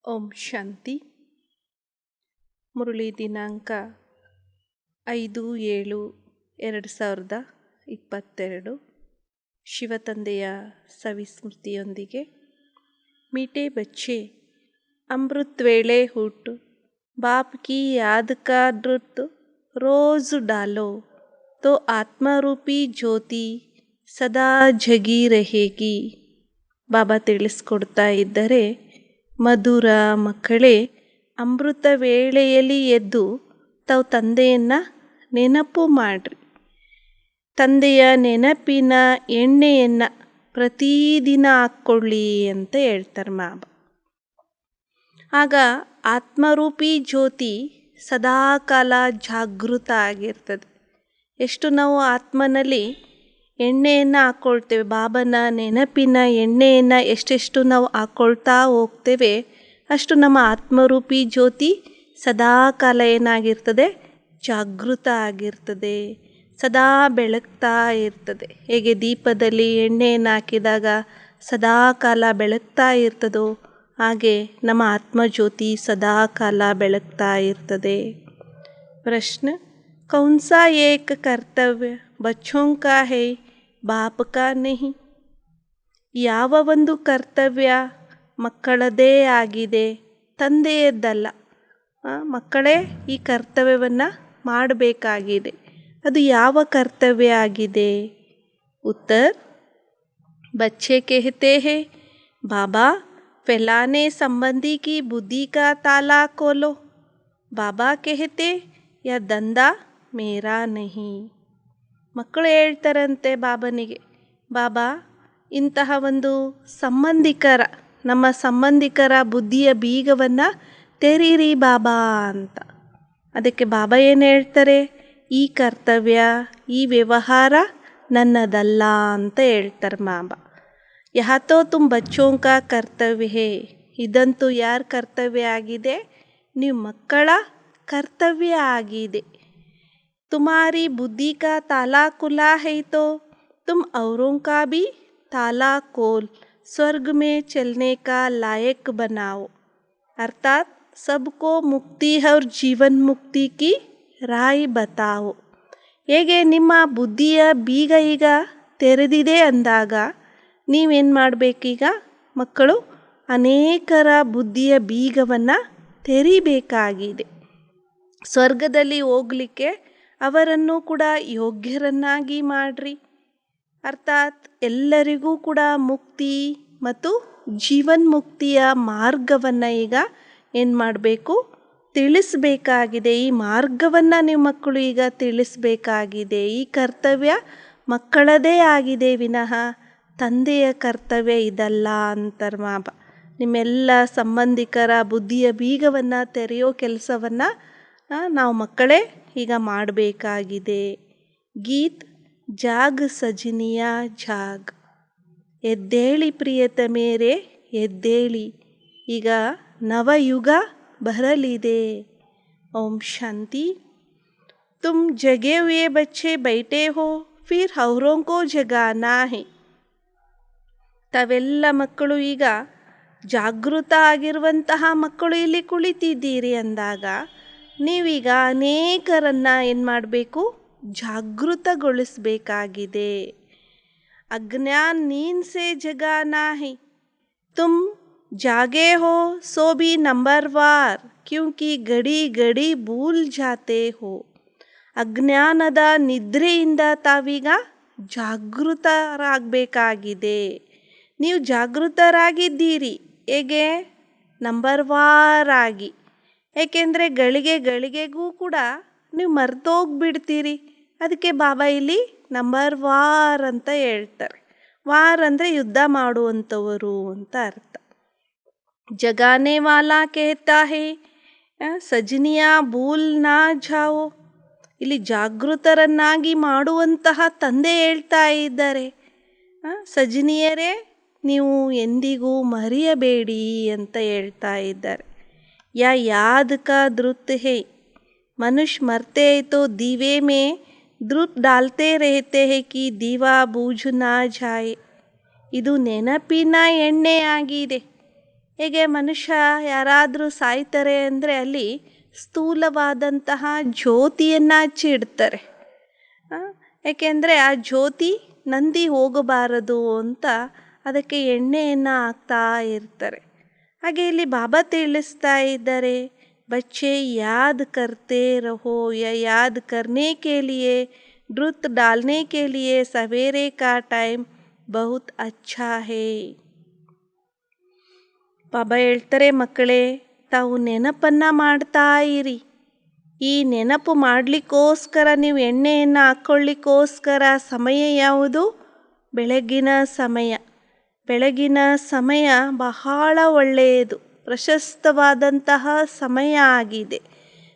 ಓಂ ಶಾಂತಿ. ಮುರಳಿ ದಿನಾಂಕ 5/7/2022 ಶಿವತಂದೆಯ ಸವಿಸ್ಮೃತಿಯೊಂದಿಗೆ. ಮೀಟೆ ಬಚ್ಚೆ, ಅಮೃತ್ ವೇಳೆ ಹುಟ್ಟು ಬಾಪ್ ಕಿ ಯಾದ್ ಕಾ ನೃತ್ ರೋಜ್ ಡಾಲೋ ತೋ ಆತ್ಮರೂಪಿ ಜ್ಯೋತಿ ಸದಾ ಜಗಿ रहेगी. ಬಾಬಾ ತಿಳಿಸ್ಕೊಡ್ತಾ ಇದ್ದರೆ, ಮಧುರ ಮಕ್ಕಳೇ, ಅಮೃತ ವೇಳೆಯಲ್ಲಿ ಎದ್ದು ತಾವು ತಂದೆಯನ್ನು ನೆನಪು ಮಾಡಿರಿ. ತಂದೆಯ ನೆನಪಿನ ಎಣ್ಣೆಯನ್ನು ಪ್ರತಿದಿನ ಹಾಕ್ಕೊಳ್ಳಿ ಅಂತ ಹೇಳ್ತಾರೆ ಬಾಬಾ. ಆಗ ಆತ್ಮರೂಪಿ ಜ್ಯೋತಿ ಸದಾಕಾಲ ಜಾಗೃತ ಆಗಿರ್ತದೆ. ಎಷ್ಟು ನಾವು ಆತ್ಮನಲ್ಲಿ ಎಣ್ಣೆಯನ್ನು ಹಾಕ್ಕೊಳ್ತೇವೆ, ಬಾಬನ ನೆನಪಿನ ಎಣ್ಣೆಯನ್ನು ಎಷ್ಟೆಷ್ಟು ನಾವು ಹಾಕ್ಕೊಳ್ತಾ ಹೋಗ್ತೇವೆ, ಅಷ್ಟು ನಮ್ಮ ಆತ್ಮರೂಪಿ ಜ್ಯೋತಿ ಸದಾಕಾಲ ಏನಾಗಿರ್ತದೆ, ಜಾಗೃತ ಆಗಿರ್ತದೆ, ಸದಾ ಬೆಳಗ್ತಾ ಇರ್ತದೆ. ಹೇಗೆ ದೀಪದಲ್ಲಿ ಎಣ್ಣೆಯನ್ನು ಹಾಕಿದಾಗ ಸದಾಕಾಲ ಬೆಳಗ್ತಾ ಇರ್ತದೋ, ಹಾಗೆ ನಮ್ಮ ಆತ್ಮಜ್ಯೋತಿ ಸದಾಕಾಲ ಬೆಳಗ್ತಾ ಇರ್ತದೆ. ಪ್ರಶ್ನೆ: ಕೌನ್ ಸಾ ಏಕ್ ಕರ್ತವ್ಯ ಬಚ್ಚೋಂ ಕಾ ಹೈ, ಬಾಪ್ ಕಾ ನಹಿ? ಯಾವ ಒಂದು ಕರ್ತವ್ಯ ಮಕ್ಕಳದೇ ಆಗಿದೆ, ತಂದೆಯದ್ದಲ್ಲ. ಮಕ್ಕಳೇ ಈ ಕರ್ತವ್ಯವನ್ನು ಮಾಡಬೇಕಾಗಿದೆ. ಅದು ಯಾವ ಕರ್ತವ್ಯ ಆಗಿದೆ? ಉತ್ತರ: ಬಚ್ಚೆ कहते हैं, ಬಾಬಾ फैलाने संबंधी की बुद्धि का ताला खोलो. ಬಾಬಾ कहते, ಯಾ ದಂಧಾ ಮೇರಾ ನಹಿ. ಮಕ್ಕಳು ಹೇಳ್ತಾರಂತೆ ಬಾಬನಿಗೆ, ಬಾಬಾ ಇಂತಹ ಒಂದು ನಮ್ಮ ಸಂಬಂಧಿಕರ ಬುದ್ಧಿಯ ಬೀಗವನ್ನು ತೆರೀರಿ ಬಾಬಾ ಅಂತ. ಅದಕ್ಕೆ ಬಾಬಾ ಏನು ಹೇಳ್ತಾರೆ, ಈ ಕರ್ತವ್ಯ, ಈ ವ್ಯವಹಾರ ನನ್ನದಲ್ಲ ಅಂತ ಹೇಳ್ತಾರೆ ಬಾಬಾ. ಯಹಾತೋ ತುಮ್ ಬಚ್ಚೋಂ ಕಾ ಕರ್ತವ್ಯ ಹೇ, ಇದಂತೂ ಯಾರ ಕರ್ತವ್ಯ ಆಗಿದೆ? ನೀವು ಮಕ್ಕಳ ಕರ್ತವ್ಯ ಆಗಿದೆ. ತುಮಾರಿ ಬುದ್ಧಿ ಕಾ ತಾಲಾ ಖುಲಾ ಹೈ ತೋ ತುಮ್ ಔರೋಂ ಕಾ ಭಿ ತಾಲಾ ಖೋಲ್ ಸ್ವರ್ಗ ಮೇ ಚಲನೆ ಕಾ ಲಾಯಕ್ ಬನಾओ. ಅರ್ಥಾತ್ ಸಬ್ಕೋ ಮುಕ್ತಿ और ಜೀವನ್ ಮುಕ್ತಿ ಕಿ ರಾಯ್ ಬತಾओ. ಹೇಗೆ ನಿಮ್ಮ ಬುದ್ಧಿಯ ಬೀಗ ಈಗ ತೆರೆದಿದೆ ಅಂದಾಗ ನೀವೇನು ಮಾಡಬೇಕೀಗ? ಮಕ್ಕಳು ಅನೇಕರ ಬುದ್ಧಿಯ ಬೀಗವನ್ನು ತೆರಿಬೇಕಾಗಿದೆ. ಸ್ವರ್ಗದಲ್ಲಿ ಹೋಗಲಿಕ್ಕೆ ಅವರನ್ನು ಕೂಡ ಯೋಗ್ಯರನ್ನಾಗಿ ಮಾಡಿರಿ. ಅರ್ಥಾತ್ ಎಲ್ಲರಿಗೂ ಕೂಡ ಮುಕ್ತಿ ಮತ್ತು ಜೀವನ್ಮುಕ್ತಿಯ ಮಾರ್ಗವನ್ನು ಈಗ ಏನು ಮಾಡಬೇಕು? ತಿಳಿಸಬೇಕಾಗಿದೆ. ಈ ಮಾರ್ಗವನ್ನು ನೀವು ಮಕ್ಕಳು ಈಗ ತಿಳಿಸಬೇಕಾಗಿದೆ. ಈ ಕರ್ತವ್ಯ ಮಕ್ಕಳದೇ ಆಗಿದೆ ವಿನಃ ತಂದೆಯ ಕರ್ತವ್ಯ ಇದಲ್ಲ ಅಂತಾರೆ ಬಾಬಾ. ನಿಮ್ಮೆಲ್ಲ ಸಂಬಂಧಿಕರ ಬುದ್ಧಿಯ ಬೀಗವನ್ನು ತೆರೆಯೋ ಕೆಲಸವನ್ನು ನಾವು ಮಕ್ಕಳೇ ಈಗ ಮಾಡಬೇಕಾಗಿದೆ. ಗೀತ್ ಜಾಗ್ ಸಜನಿಯ ಜಾಗ್, ಎದ್ದೇಳಿ ಪ್ರಿಯತಮೇರೆ ಎದ್ದೇಳಿ, ಈಗ ನವಯುಗ ಬರಲಿದೆ. ಓಂ ಶಾಂತಿ. ತುಮ್ ಜಗೆ ಹುಯೇ ಬಚ್ಚೆ ಬೈಟೆ ಹೋ, ಫಿರ್ ಔರೋಂ ಕೋ ಜಗಾನಾ ಹೈ. ತಾವೆಲ್ಲ ಮಕ್ಕಳು ಈಗ ಜಾಗೃತ ಆಗಿರುವಂತಹ ಮಕ್ಕಳು ಇಲ್ಲಿ ಕುಳಿತಿದ್ದೀರಿ ಅಂದಾಗ ನೀವೀಗ ಅನೇಕರನ್ನು ಏನು ಮಾಡಬೇಕು? ಜಾಗೃತಗೊಳಿಸಬೇಕಾಗಿದೆ. ಅಜ್ಞಾನ್ ನೀಂದ್ ಸೆ ಜಗಾನಾ ಹೈ, ತುಮ್ ಜಾಗೆ ಹೋ ಸೋ ಭಿ ನಂಬರ್ವಾರ್, ಕ್ಯೂಂಕಿ ಗಡಿ ಗಡಿ ಭೂಲ್ ಜಾತೆ ಹೋ. ಅಜ್ಞಾನದ ನಿದ್ರೆಯಿಂದ ತಾವೀಗ ಜಾಗೃತರಾಗಬೇಕಾಗಿದೆ. ನೀವು ಜಾಗೃತರಾಗಿದ್ದೀರಿ. ಹೇಗೆ? ನಂಬರ್ವಾರ್ ಆಗಿ. ಏಕೆಂದರೆ ಗಳಿಗೆಗೂ ಕೂಡ ನೀವು ಮರ್ತೋಗ್ಬಿಡ್ತೀರಿ. ಅದಕ್ಕೆ ಬಾಬಾ ಇಲ್ಲಿ ನಂಬರ್ ವಾರ್ ಅಂತ ಹೇಳ್ತಾರೆ. ವಾರ್ ಅಂದರೆ ಯುದ್ಧ ಮಾಡುವಂಥವರು ಅಂತ ಅರ್ಥ. ಜಗಾನೆ ವಾಲಾ ಕೇತಾ ಹೇ ಸಜನಿಯಾ ಭೂಲ್ ನಾ ಜಾओ. ಇಲ್ಲಿ ಜಾಗೃತರನ್ನಾಗಿ ಮಾಡುವಂತಹ ತಂದೆ ಹೇಳ್ತಾ ಇದ್ದಾರೆ, ಸಜನಿಯರೇ ನೀವು ಎಂದಿಗೂ ಮರೆಯಬೇಡಿ ಅಂತ ಹೇಳ್ತಾ ಇದ್ದಾರೆ. ಯಾ ಯಾದ್ ಕಾ ಧೃತ್ ಹೇ, ಮನುಷ್ಯ ಮರ್ತೆ ತೋ ದೀವೆ ಮೇ ಧೃತ್ ಡಾಲ್ತೆ ರೆಹತೆ ಹೇ ಕಿ ದೀವಾ ಬೂಜ್ ನಾ ಜಾಯೆ. ಇದು ನೆನಪಿನ ಎಣ್ಣೆ ಆಗಿದೆ. ಹೇಗೆ ಮನುಷ್ಯ ಯಾರಾದರೂ ಸಾಯ್ತಾರೆ ಅಂದರೆ ಅಲ್ಲಿ ಸ್ಥೂಲವಾದಂತಹ ಜ್ಯೋತಿಯನ್ನು ಹಚ್ಚಿ ಇಡ್ತಾರೆ. ಏಕೆಂದರೆ ಆ ಜ್ಯೋತಿ ನಂದಿ ಹೋಗಬಾರದು ಅಂತ ಅದಕ್ಕೆ ಎಣ್ಣೆಯನ್ನು ಹಾಕ್ತಾ ಇರ್ತಾರೆ. ಹಾಗೆ ಇಲ್ಲಿ ಬಾಬಾ ತಿಳಿಸ್ತಾ ಇದ್ದಾರೆ, ಬಚ್ಚೆ ಯಾದ್ ಕರ್ತೆ ರಹೋ या याद करने के लिए ड्रुत डालने के लिए सवेरे का टाइम बहुत अच्छा है. ಬಾಬಾ ಹೇಳ್ತಾರೆ, ಮಕ್ಕಳೇ ತಾವು ನೆನಪನ್ನು ಮಾಡ್ತಾ ಇರಿ. ಈ ನೆನಪು ಮಾಡಲಿಕ್ಕೋಸ್ಕರ ನೀವು ಎಣ್ಣೆಯನ್ನು ಹಾಕ್ಕೊಳ್ಳಿಕ್ಕೋಸ್ಕರ ಸಮಯ ಯಾವುದು? ಬೆಳಗಿನ ಸಮಯ. ಬೆಳಗಿನ ಸಮಯ ಬಹಳ ಒಳ್ಳೆಯದು, ಪ್ರಶಸ್ತವಾದಂತಹ ಸಮಯ ಆಗಿದೆ.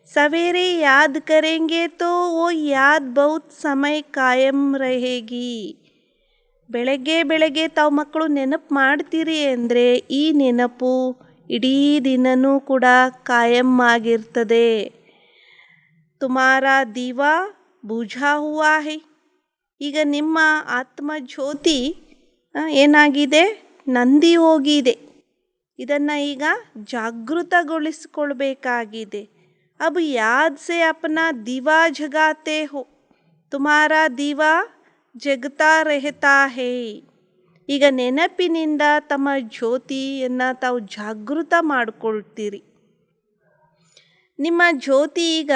ಸವೇರೆ ಯಾದ್ ಕರೆಂಗೆ ತೋ ಓ ಯಾದ್ ಬಹುತ್ ಸಮಯ ಕಾಯಂ रहेगी. ಬೆಳಗ್ಗೆ ತಾವು ಮಕ್ಕಳು ನೆನಪು ಮಾಡ್ತೀರಿ ಅಂದರೆ ಈ ನೆನಪು ಇಡೀ ದಿನವೂ ಕೂಡ ಕಾಯಂ ಆಗಿರ್ತದೆ. ತುಮಾರಾ ದೀವಾ ಬುಝಾ ಹುವಾ ಹೈ. ಈಗ ನಿಮ್ಮ ಆತ್ಮಜ್ಯೋತಿ ಏನಾಗಿದೆ? ನಂದಿ ಹೋಗಿದೆ. ಇದನ್ನು ಈಗ ಜಾಗೃತಗೊಳಿಸಿಕೊಳ್ಬೇಕಾಗಿದೆ. ಅಬ್ ಯಾದ್ ಸೆ ಅಪ್ನಾ ದೀವಾ ಜಗಾತೆ ಹೋ, ತುಮಾರಾ ದೀವಾ ಜಗತಾ ರೆಹತಾ ಹೇ. ಈಗ ನೆನಪಿನಿಂದ ತಮ್ಮ ಜ್ಯೋತಿಯನ್ನು ತಾವು ಜಾಗೃತ ಮಾಡಿಕೊಳ್ತೀರಿ. ನಿಮ್ಮ ಜ್ಯೋತಿ ಈಗ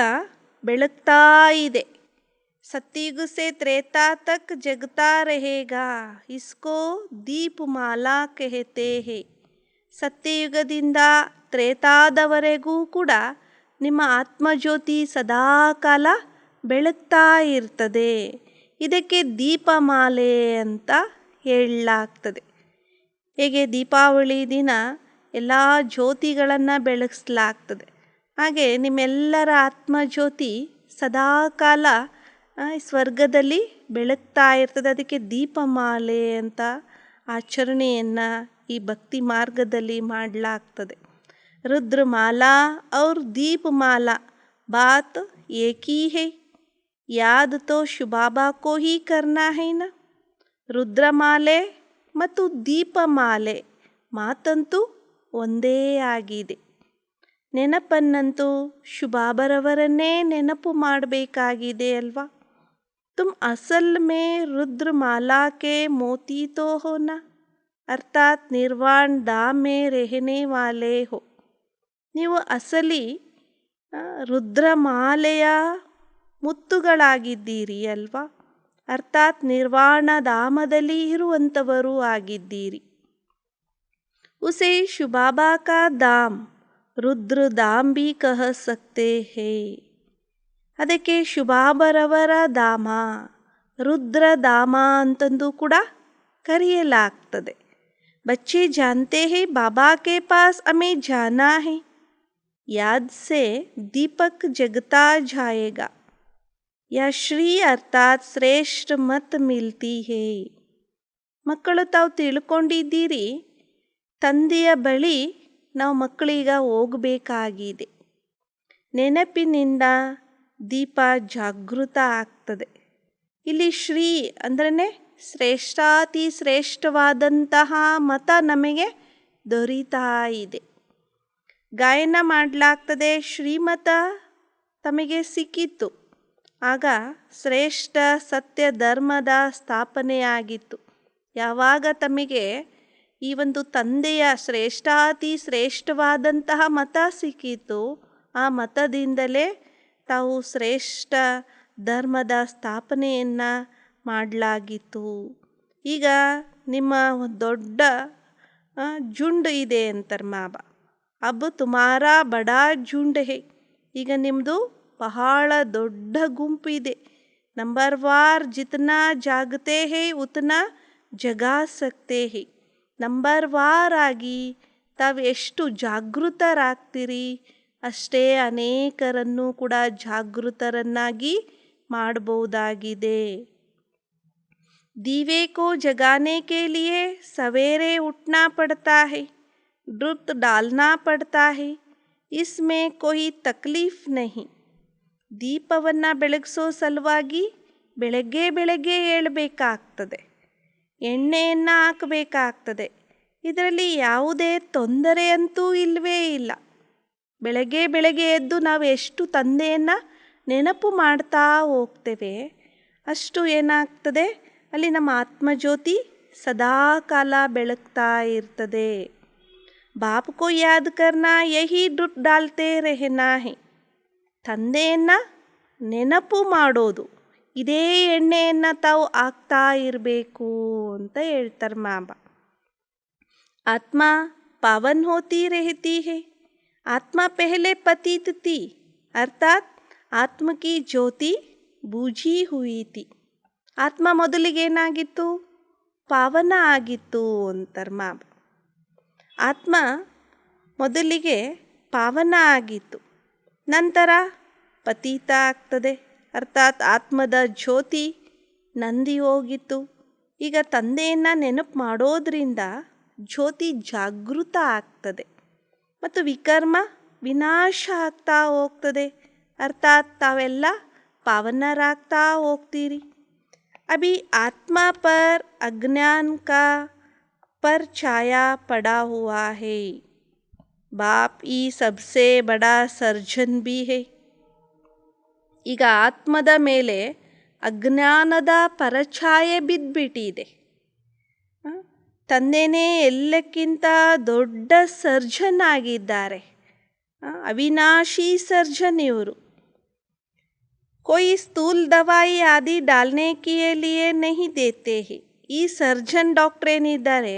ಬೆಳಗ್ತಾ ಇದೆ. सतयुग से त्रेता तक जगता रहेगा, इसको ದೀಪಮಾಲಾ कहते हैं. ಸತ್ಯಯುಗದಿಂದ ತ್ರೇತಾದವರೆಗೂ ಕೂಡ ನಿಮ್ಮ ಆತ್ಮಜ್ಯೋತಿ ಸದಾಕಾಲ ಬೆಳಗ್ತಾ ಇರ್ತದೆ. ಇದಕ್ಕೆ ದೀಪಮಾಲೆ ಅಂತ ಹೇಳಲಾಗ್ತದೆ. ಹೇಗೆ ದೀಪಾವಳಿ ದಿನ ಎಲ್ಲ ಜ್ಯೋತಿಗಳನ್ನು ಬೆಳಗಿಸಲಾಗ್ತದೆ, ಹಾಗೆ ನಿಮ್ಮೆಲ್ಲರ ಆತ್ಮಜ್ಯೋತಿ ಸದಾಕಾಲ ಸ್ವರ್ಗದಲ್ಲಿ ಬೆಳಗ್ತಾ ಇರ್ತದೆ. ಅದಕ್ಕೆ ದೀಪಮಾಲೆ ಅಂತ ಆಚರಣೆಯನ್ನು ಈ ಭಕ್ತಿ ಮಾರ್ಗದಲ್ಲಿ ಮಾಡಲಾಗ್ತದೆ. ರುದ್ರಮಾಲಾ और दीपमाला बात एक ही है, याद तो ಶಿವಬಾಬಾ ಕೋ ಹಿ ಕರ್ನಾ ಹೈ ನಾ. ರುದ್ರಮಾಲೆ ಮತ್ತು ದೀಪಮಾಲೆ ಮಾತಂತೂ ಒಂದೇ ಆಗಿದೆ. ನೆನಪನ್ನಂತೂ ಶಿವಬಾಬರವರನ್ನೇ ನೆನಪು ಮಾಡಬೇಕಾಗಿದೆ ಅಲ್ವಾ. तुम असल में रुद्रमाला के मोती तो हो ना, अर्थात निर्वाण धाम में रहने वाले हो. ನೀವು ಅಸಲಿ ರುದ್ರಮಾಲೆಯ ಮುತ್ತುಗಳಾಗಿದ್ದೀರಿ ಅಲ್ವಾ. ಅರ್ಥಾತ್ ನಿರ್ವಾಣ ಧಾಮದಲ್ಲಿ ಇರುವಂಥವರು ಆಗಿದ್ದೀರಿ. ಉಸೇ ಶಿವಬಾಬಾ ಕಾ ಧಾಮ್ ರುದ್ರಧಾಮ್ ಭಿ ಕಹ ಸಕ್ತೆ ಹೇ. ಅದಕ್ಕೆ ಶಿವಬಾಬರವರ ಧಾಮ ರುದ್ರಧಾಮ ಅಂತಂದು ಕೂಡ ಕರೆಯಲಾಗ್ತದೆ. ಬಚ್ಚೆ ಜಾನ್ತೆ ಹೇ ಬಾಬಾ ಕೆ ಪಾಸ್ ಹಮೇ ಜಾನಾ ಹೇ, ಯಾದ್ ಸೆ ದೀಪಕ್ ಜಗತಾ ಜಾಯೇಗಾ. ಯಾ ಶ್ರೀ ಅರ್ಥಾತ್ ಶ್ರೇಷ್ಠ ಮತ್ ಮಿಲ್ತಿ ಹೇ. ಮಕ್ಕಳು ತಾವು ತಿಳ್ಕೊಂಡಿದ್ದೀರಿ, ತಂದೆಯ ಬಳಿ ನಾವು ಮಕ್ಕಳೀಗ ಹೋಗಬೇಕಾಗಿದೆ. ನೆನಪಿನಿಂದ ದೀಪ ಜಾಗೃತ ಆಗ್ತದೆ. ಇಲ್ಲಿ ಶ್ರೀ ಅಂದ್ರೆ ಶ್ರೇಷ್ಠಾತಿ ಶ್ರೇಷ್ಠವಾದಂತಹ ಮತ ನಮಗೆ ದೊರೀತಾ ಇದೆ. ಗಾಯನ ಮಾಡಲಾಗ್ತದೆ, ಶ್ರೀಮತ ತಮಗೆ ಸಿಕ್ಕಿತ್ತು, ಆಗ ಶ್ರೇಷ್ಠ ಸತ್ಯ ಧರ್ಮದ ಸ್ಥಾಪನೆಯಾಗಿತ್ತು. ಯಾವಾಗ ತಮಗೆ ಈ ಒಂದು ತಂದೆಯ ಶ್ರೇಷ್ಠಾತಿ ಶ್ರೇಷ್ಠವಾದಂತಹ ಮತ ಸಿಕ್ಕಿತು, ಆ ಮತದಿಂದಲೇ ತಾವು ಶ್ರೇಷ್ಠ ಧರ್ಮದ ಸ್ಥಾಪನೆಯನ್ನು ಮಾಡಲಾಗಿತ್ತು. ಈಗ ನಿಮ್ಮ ದೊಡ್ಡ ಜುಂಡ್ ಇದೆ ಅಂತಾರೆ ಬಾಬಾ. ಅಬ್ ತುಮಾರಾ ಬಡಾ ಜುಂಡ್ ಹೇ. ಈಗ ನಿಮ್ಮದು ಬಹಳ ದೊಡ್ಡ ಗುಂಪು ಇದೆ. ನಂಬರ್ ವಾರ್ ಜಿತನಾ ಜಾಗತೆ ಹೇ ಉತನಾ ಜಗಾ ಸಕ್ತೆ ಹೇ. ನಂಬರ್ ವಾರ್ ಆಗಿ ತಾವು ಎಷ್ಟು ಜಾಗೃತರಾಗ್ತೀರಿ ಅಷ್ಟೇ ಅನೇಕರನ್ನು ಕೂಡ ಜಾಗೃತರನ್ನಾಗಿ ಮಾಡಬಹುದಾಗಿದೆ. दीवे को जगाने के लिए सवेरे उठना पड़ता है, ड्रुत डालना पड़ता है, इसमें कोई तकलीफ नहीं. ದೀಪವನ್ನು ಬೆಳಗಿಸೋ ಸಲುವಾಗಿ ಬೆಳಗ್ಗೆ ಏಳಬೇಕಾಗ್ತದೆ, ಎಣ್ಣೆಯನ್ನು ಹಾಕಬೇಕಾಗ್ತದೆ. ಇದರಲ್ಲಿ ಯಾವುದೇ ತೊಂದರೆ ಅಂತೂ ಇಲ್ಲವೇ ಇಲ್ಲ. ಬೆಳಗ್ಗೆ ಎದ್ದು ನಾವು ಎಷ್ಟು ತಂದೆಯನ್ನು ನೆನಪು ಮಾಡ್ತಾ ಹೋಗ್ತೇವೆ, ಅಷ್ಟು ಏನಾಗ್ತದೆ, ಅಲ್ಲಿ ನಮ್ಮ ಆತ್ಮಜ್ಯೋತಿ ಸದಾಕಾಲ ಬೆಳಗ್ತಾ ಇರ್ತದೆ. ಬಾಪ್ ಕೋ ಯಾದ್ ಕರ್ನಾ ಯಹಿ ಡುಟ್ ಡಾಲ್ತೆ ರೆಹನಾ ಹೇ. ತಂದೆಯನ್ನು ನೆನಪು ಮಾಡೋದು, ಇದೇ ಎಣ್ಣೆಯನ್ನು ತಾವು ಹಾಕ್ತಾ ಇರಬೇಕು ಅಂತ ಹೇಳ್ತಾರೆ ಮಾಬಾ. ಆತ್ಮ ಪಾವನ್ ಹೋತಿ ರೆಹತಿ ಹೇ. ಆತ್ಮ ಪೆಹಲೆ ಪತೀತ್ ತಿ, ಅರ್ಥಾತ್ ಆತ್ಮ ಕಿ ಜ್ಯೋತಿ ಬೂझी ಹುಯಿ ತಿ. ಆತ್ಮ ಮೊದಲಿಗೆ ಏನಾಗಿತ್ತು? ಪಾವನ ಆಗಿತ್ತು ಅಂತಾರೆ ಮಾಬಾ. ಆತ್ಮ ಮೊದಲಿಗೆ ಪಾವನ ಆಗಿತ್ತು, ನಂತರ ಪತೀತ ಆಗ್ತದೆ, ಅರ್ಥಾತ್ ಆತ್ಮದ ಜ್ಯೋತಿ ನಂದಿ ಹೋಗಿತ್ತು. ಈಗ ತಂದೆಯನ್ನು ನೆನಪು ಮಾಡೋದ್ರಿಂದ ಜ್ಯೋತಿ ಜಾಗೃತ ಆಗ್ತದೆ ಮತ್ತು ವಿಕರ್ಮ ವಿನಾಶ ಆಗ್ತಾ ಹೋಗ್ತದೆ, ಅರ್ಥಾತ್ ತಾವೆಲ್ಲ ಪಾವನರಾಗ್ತಾ ಹೋಗ್ತೀರಿ. ಅಭಿ ಆತ್ಮ ಪರ್ ಅಜ್ಞಾನ ಕಾ पर छाया पड़ा हुआ है. बाप ಈ ಸಬ್ಸೆ ಬಡಾ ಸರ್ಜನ್ भी है. ಈಗ ಆತ್ಮದ ಮೇಲೆ ಅಜ್ಞಾನದ ಪರಛಾಯೆ ಬಿದ್ದುಬಿಟ್ಟಿದೆ. ತಂದೆನೇ ಎಲ್ಲಕ್ಕಿಂತ ದೊಡ್ಡ ಸರ್ಜನ್ ಆಗಿದ್ದಾರೆ, ಅವಿನಾಶಿ ಸರ್ಜನ್ ಇವರು. कोई स्थूल दवाई आदि डालने के लिए नहीं देते हैं. ಈ ಸರ್ಜನ್ ಡಾಕ್ಟರ್ ಏನಿದ್ದಾರೆ,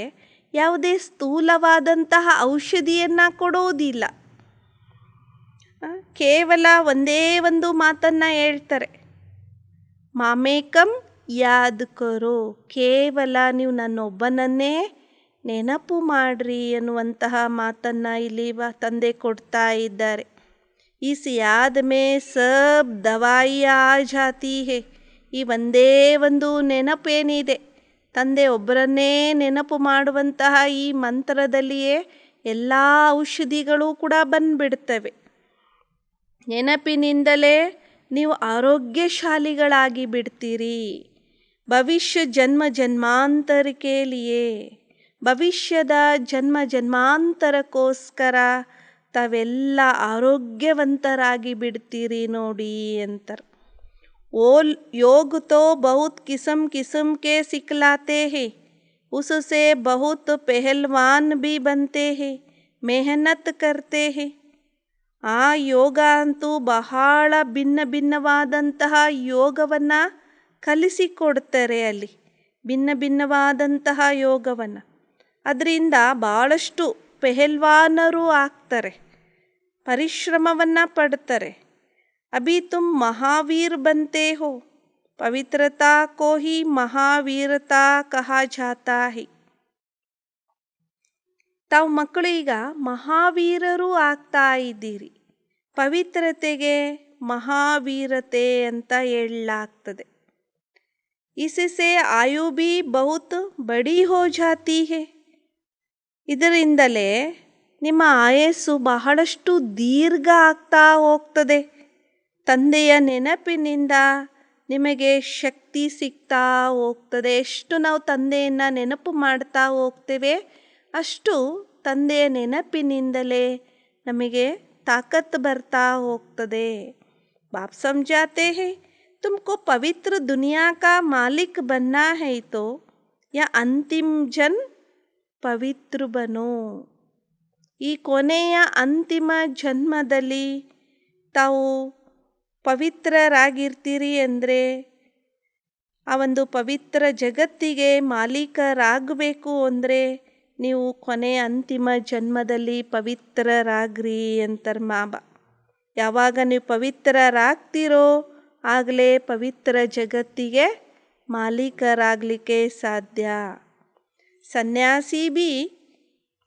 ಯಾವುದೇ ಸ್ಥೂಲವಾದಂತಹ ಔಷಧಿಯನ್ನು ಕೊಡೋದಿಲ್ಲ. ಕೇವಲ ಒಂದೇ ಒಂದು ಮಾತನ್ನು ಹೇಳ್ತಾರೆ, ಮಾಮೇಕಂ ಯಾದ್ ಕರೋ. ಕೇವಲ ನೀವು ನನ್ನೊಬ್ಬನನ್ನೇ ನೆನಪು ಮಾಡ್ರಿ ಅನ್ನುವಂತಹ ಮಾತನ್ನು ಇಲ್ಲಿ ತಂದೆ ಕೊಡ್ತಾ ಇದ್ದಾರೆ. ಇಸ್ ಯಾದ್ ಮೇ ಸಬ್ ದವಾಯಿ ಆ ಜಾತಿ ಹೇ. ಈ ಒಂದೇ ಒಂದು ನೆನಪೇನಿದೆ, ತಂದೆ ಒಬ್ಬರನ್ನೇ ನೆನಪು ಮಾಡುವಂತಹ ಈ ಮಂತ್ರದಲ್ಲಿಯೇ ಎಲ್ಲ ಔಷಧಿಗಳು ಕೂಡ ಬಂದ್ಬಿಡ್ತವೆ. ನೆನಪಿನಿಂದಲೇ ನೀವು ಆರೋಗ್ಯಶಾಲಿಗಳಾಗಿ ಬಿಡ್ತೀರಿ. ಭವಿಷ್ಯ ಜನ್ಮ ಜನ್ಮಾಂತರಕ್ಕೆ ಲಿಯೇ, ಭವಿಷ್ಯದ ಜನ್ಮ ಜನ್ಮಾಂತರಕ್ಕೋಸ್ಕರ ತಾವೆಲ್ಲ ಆರೋಗ್ಯವಂತರಾಗಿ ಬಿಡ್ತೀರಿ ನೋಡಿ ಅಂತಾರೆ. वो योग तो बहुत किस्म किस्म के सिखलाते हैं, उससे बहुत पहलवान भी बनते हैं, मेहनत करते हैं. ಆ ಯೋಗ ಅಂತೂ ಬಹಳ ಭಿನ್ನ ಭಿನ್ನವಾದಂತಹ ಯೋಗವನ್ನು ಕಲಿಸಿಕೊಡ್ತಾರೆ. ಅಲ್ಲಿ ಭಿನ್ನ ಭಿನ್ನವಾದಂತಹ ಯೋಗವನ್ನು, ಅದರಿಂದ ಭಾಳಷ್ಟು ಪೆಹಲ್ವಾನರು ಆಗ್ತಾರೆ, ಪರಿಶ್ರಮವನ್ನು ಪಡ್ತಾರೆ. अभी तुम महावीर बनते हो, पवित्रता को ही महावीरता कहा जाता है. ತಾವು ಮಕ್ಕಳು ಈಗ ಮಹಾವೀರರು ಆಗ್ತಾ ಇದ್ದೀರಿ, ಪವಿತ್ರತೆಗೆ ಮಹಾವೀರತೆ ಅಂತ ಹೇಳಲಾಗ್ತದೆ. इससे आयु भी बहुत बड़ी हो जाती है. ಇದರಿಂದಲೇ ನಿಮ್ಮ ಆಯಸ್ಸು ಬಹಳಷ್ಟು ದೀರ್ಘ ಆಗ್ತಾ ಹೋಗ್ತದೆ. ತಂದೆಯ ನೆನಪಿನಿಂದ ನಿಮಗೆ ಶಕ್ತಿ ಸಿಗ್ತಾ ಹೋಗ್ತದೆ. ಎಷ್ಟು ನಾವು ತಂದೆಯನ್ನು ನೆನಪು ಮಾಡ್ತಾ ಹೋಗ್ತೇವೆ, ಅಷ್ಟು ತಂದೆಯ ನೆನಪಿನಿಂದಲೇ ನಮಗೆ ತಾಕತ್ತು ಬರ್ತಾ ಹೋಗ್ತದೆ. ಬಾಪ್ ಸಮझाते हैं, तुमको पवित्र दुनिया का मालिक बनना है तो या अंतिम जन ಪವಿತ್ರ ಬನೋ. ಈ ಕೊನೆಯ ಅಂತಿಮ ಜನ್ಮದಲ್ಲಿ ತಾವು ಪವಿತ್ರರಾಗಿರ್ತೀರಿ ಅಂದರೆ, ಆ ಒಂದು ಪವಿತ್ರ ಜಗತ್ತಿಗೆ ಮಾಲೀಕರಾಗಬೇಕು ಅಂದರೆ ನೀವು ಕೊನೆಯ ಅಂತಿಮ ಜನ್ಮದಲ್ಲಿ ಪವಿತ್ರರಾಗ್ರಿ ಅಂತಾರೆ ಮಾಬಾ. ಯಾವಾಗ ನೀವು ಪವಿತ್ರರಾಗ್ತಿರೋ ಆಗಲೇ ಪವಿತ್ರ ಜಗತ್ತಿಗೆ ಮಾಲೀಕರಾಗಲಿಕ್ಕೆ ಸಾಧ್ಯ. सन्यासी भी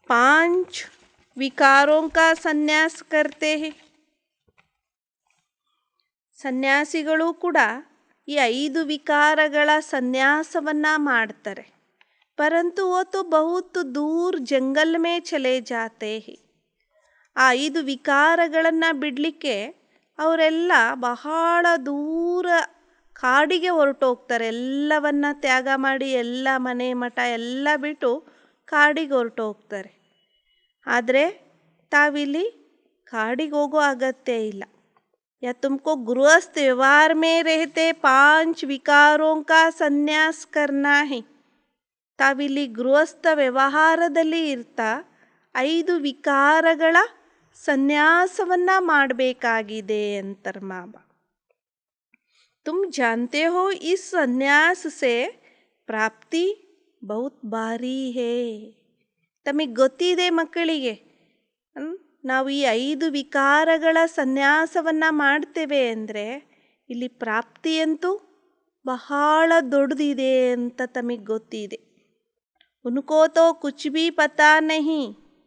5 विकारों का संन्यास करते हैं. ಸನ್ಯಾಸಿಗಳು ಕೂಡ ಈ 5 ವಿಕಾರಗಳ ಸನ್ಯಾಸವನ್ನು ಮಾಡ್ತಾರೆ. ಪರಂತು वो तो बहुत दूर जंगल में चले जाते हैं. ಆ 5 ವಿಕಾರಗಳನ್ನು ಬಿಡಲಿಕ್ಕೆ ಅವರೆಲ್ಲ ಬಹಳ ದೂರ ಕಾಡಿಗೆ ಹೊರಟೋಗ್ತಾರೆ. ಎಲ್ಲವನ್ನ ತ್ಯಾಗ ಮಾಡಿ, ಎಲ್ಲ ಮನೆ ಮಠ ಎಲ್ಲ ಬಿಟ್ಟು ಕಾಡಿಗೆ ಹೊರಟೋಗ್ತಾರೆ. ಆದರೆ ತಾವಿಲ್ಲಿ ಕಾಡಿಗೆ ಹೋಗೋ ಅಗತ್ಯ ಇಲ್ಲ. या तुमको गृहस्थ व्यवहार में रहते 5 विकारों का संन्यास करना है. ತಾವಿಲ್ಲಿ ಗೃಹಸ್ಥ ವ್ಯವಹಾರದಲ್ಲಿ ಇರ್ತಾ 5 ವಿಕಾರಗಳ ಸನ್ಯಾಸವನ್ನು ಮಾಡಬೇಕಾಗಿದೆ ಅಂತಾರೆ ಮಾಬಾ. तुम जानते हो इस संन्यास से प्राप्ति बहुत भारी है. ತಮಗೆ ಗೊತ್ತಿದೆ ಮಕ್ಕಳಿಗೆ, ನಾವು ಈ 5 ವಿಕಾರಗಳ ಸನ್ಯಾಸವನ್ನು ಮಾಡ್ತೇವೆ ಅಂದರೆ ಇಲ್ಲಿ ಪ್ರಾಪ್ತಿಯಂತೂ ಬಹಳ ದೊಡ್ಡದಿದೆ ಅಂತ ತಮಗೆ ಗೊತ್ತಿದೆ. ಉನ್ಕೋ ತೋ ಕುಚ್ ಭಿ ಪತಾ ನಹಿ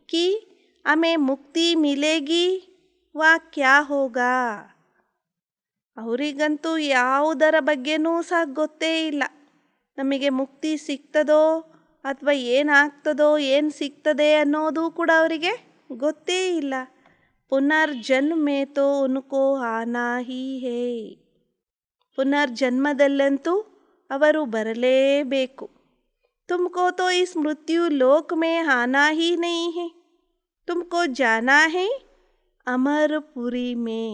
ಕಿ ಹಮೇ ಮುಕ್ತಿ ಮಿಲೇಗಿ ವಾ ಕ್ಯಾ ಹೋಗಾ. ಅವರಿಗಂತೂ ಯಾವುದರ ಬಗ್ಗೆನೂ ಸಹ ಗೊತ್ತೇ ಇಲ್ಲ. ನಮಗೆ ಮುಕ್ತಿ ಸಿಗ್ತದೋ ಅಥವಾ ಏನಾಗ್ತದೋ, ಏನು ಸಿಗ್ತದೆ ಅನ್ನೋದು ಕೂಡ ಅವರಿಗೆ ಗೊತ್ತೇ ಇಲ್ಲ. ಪುನರ್ಜನ್ಮೆ ತೋ ಉನ್ಕೋ ಆನಾ ಹಿ ಹೇ. ಪುನರ್ಜನ್ಮದಲ್ಲಂತೂ ಅವರು ಬರಲೇಬೇಕು. ತುಮಕೋ ತೋ ಇಸ್ ಮೃತ್ಯು ಲೋಕ ಮೇ ಆನಾ ಹಿ ನಹೀ ಹೇ, ತುಮಕೋ ಜಾನಾ ಹೇ ಅಮರಪುರಿ ಮೇ.